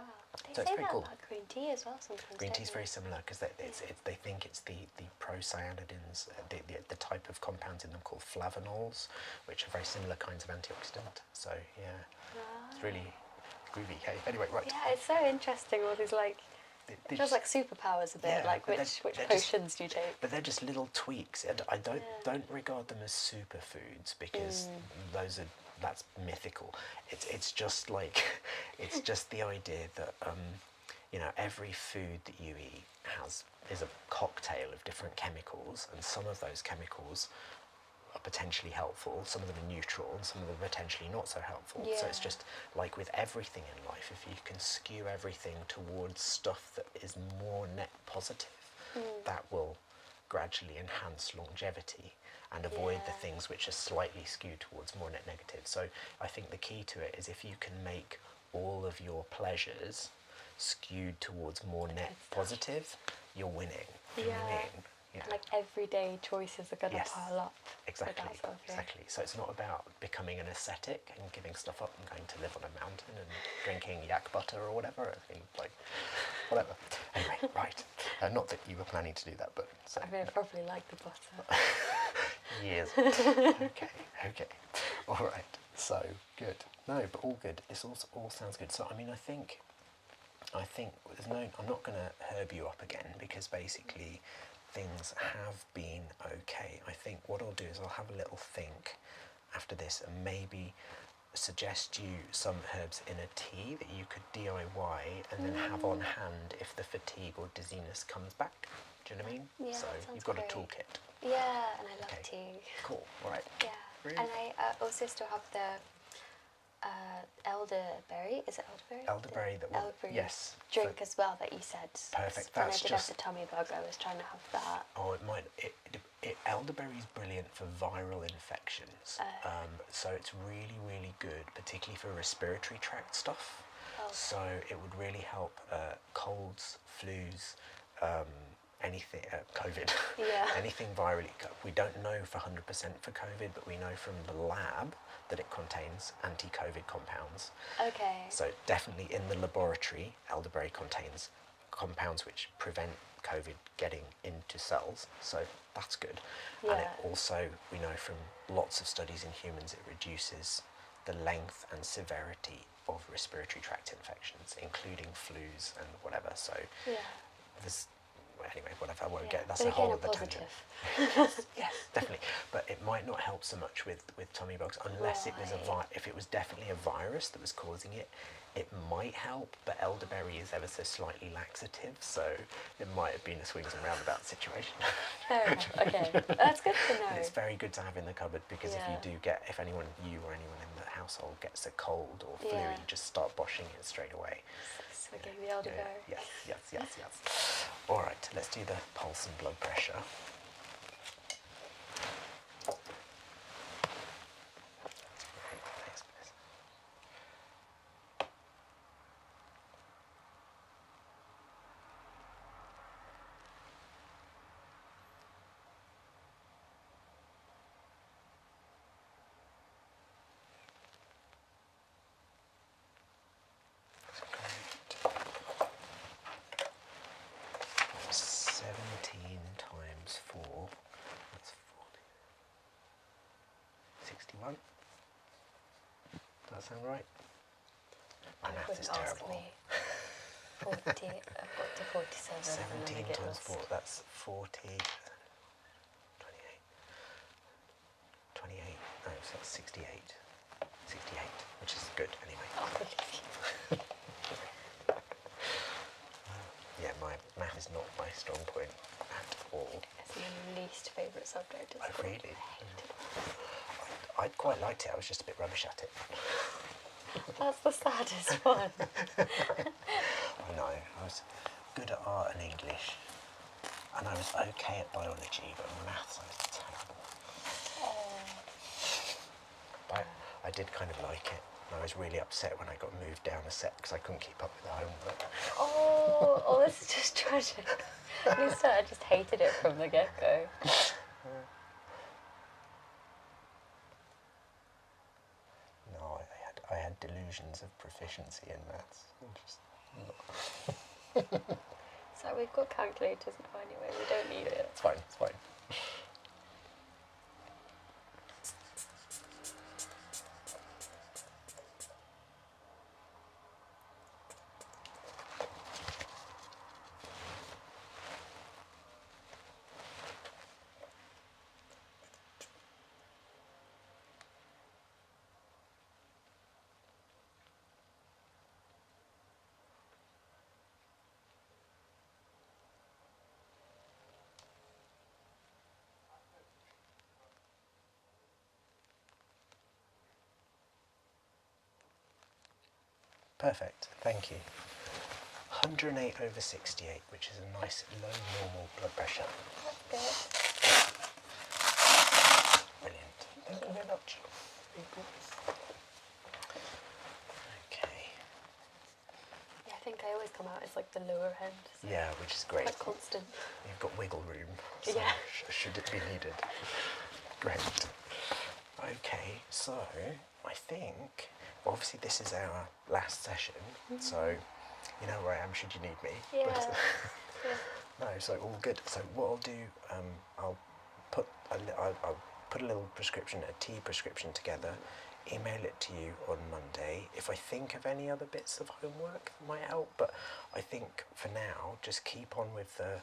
They So it's say very that cool. about green tea as well sometimes. green don't tea is they? very similar because they think it's the procyanidins, the type of compounds in them called flavonols, which are very similar kinds of antioxidant. So yeah, it's really groovy. Hey, anyway, right. Yeah, it's so interesting. All these like, They it feels like superpowers a bit. Like but which they're potions do you take? But they're just little tweaks, and I don't regard them as superfoods because that's mythical. It's just like it's just the idea that every food that you eat is a cocktail of different chemicals, and some of those chemicals are potentially helpful, some of them are neutral, and some of them are potentially not so helpful. So it's just like with everything in life, if you can skew everything towards stuff that is more net positive, that will gradually enhance longevity and avoid the things which are slightly skewed towards more net negative. So I think the key to it is if you can make all of your pleasures skewed towards more net positive, you're winning. Do you know what I mean? Yeah. Like everyday choices are gonna pile up. Exactly, With that sort of thing. exactly. So it's not about becoming an ascetic and giving stuff up and going to live on a mountain and drinking yak butter or whatever. I mean, like, whatever. Anyway, right. Not that you were planning to do that, but... So, I mean, I probably like the butter. Years. Okay. All right. So, good. No, but all good. This all sounds good. So, I mean, I think there's no... I'm not going to herb you up again because basically things have been okay. I think what I'll do is I'll have a little think after this and maybe suggest you some herbs in a tea that you could DIY and then have on hand if the fatigue or dizziness comes back. Do you know what I mean? Yeah, So that sounds you've got great. a toolkit. Yeah, and I love Okay. tea. Cool. All right. Yeah, Really? and I also still have the elderberry. Is it elderberry? Elderberry that will... Elderberry Yes. drink as well that you said. Perfect. When I That's did just... have the tummy bug, I was trying to have that. Oh, it might. Elderberry is brilliant for viral infections. So it's really, really good, particularly for respiratory tract stuff. So it would really help colds, flus, anything, COVID, anything virally. We don't know for 100% for COVID, but we know from the lab that it contains anti-COVID compounds. Okay. So definitely in the laboratory, elderberry contains compounds which prevent COVID getting into cells, so that's good. And it also, we know from lots of studies in humans, it reduces the length and severity of respiratory tract infections, including flus and whatever. So there's, anyway, whatever, I won't get, that's but a whole again, other tangent. Yes, definitely. But it might not help so much with tummy bugs unless it was if it was definitely a virus that was causing it. It might help, but elderberry is ever so slightly laxative, so it might have been a swings and roundabouts situation. Fair enough. Okay, that's good to know. It's very good to have in the cupboard because if you do get, if anyone, you or anyone in the household gets a cold or flu, you just start boshing it straight away. So give the elderberry. Yes. All right, let's do the pulse and blood pressure. That's 17 times 4, that's 40. 61? Does that sound right? My math is terrible. Me. 40, I've got to 47. 17 times 4, that's 40, 28, no, so that's 68, which is good anyway. I'll believe you. Yeah, my math is not my strong point at all. It's my least favourite subject. Oh, really? I quite liked it, I was just a bit rubbish at it. That's the saddest one. I know, I was good at art and English, and I was okay at biology, but maths I was terrible. But I did kind of like it. I was really upset when I got moved down a set because I couldn't keep up with the homework. Oh, this is just tragic. At least I just hated it from the get-go. No, I had delusions of proficiency in maths. So we've got calculators now anyway, we don't need it. It's fine, it's fine. Perfect, thank you. 108/68, which is a nice low normal blood pressure. That's Brilliant. Thank you very much. Okay. Yeah, I think I always come out as like the lower end. So Yeah, which is great. quite constant. You've got wiggle room, so Yeah. should it be needed. Great. Okay, so I think, obviously this is our last session, so you know where I am should you need me. Yeah. No, so all good. So what I'll do, I'll put a little prescription, a tea prescription together, email it to you on Monday. If I think of any other bits of homework that might help, but I think for now, just keep on with the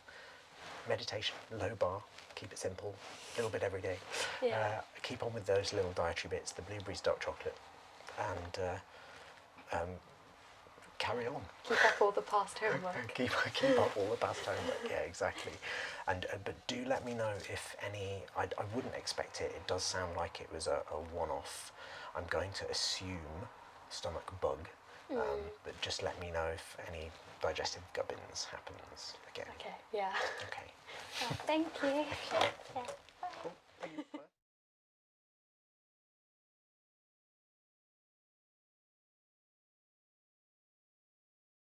meditation, low bar, keep it simple, a little bit every day. Yeah. Keep on with those little dietary bits, the blueberries, dark chocolate, and carry on. Keep up all the past homework. keep up all the past homework. Yeah, exactly. And but do let me know if any. I wouldn't expect it. It does sound like it was a one-off. I'm going to assume stomach bug, but just let me know if any digestive gubbins happens again. Okay, yeah. Okay. Thank you. Yeah.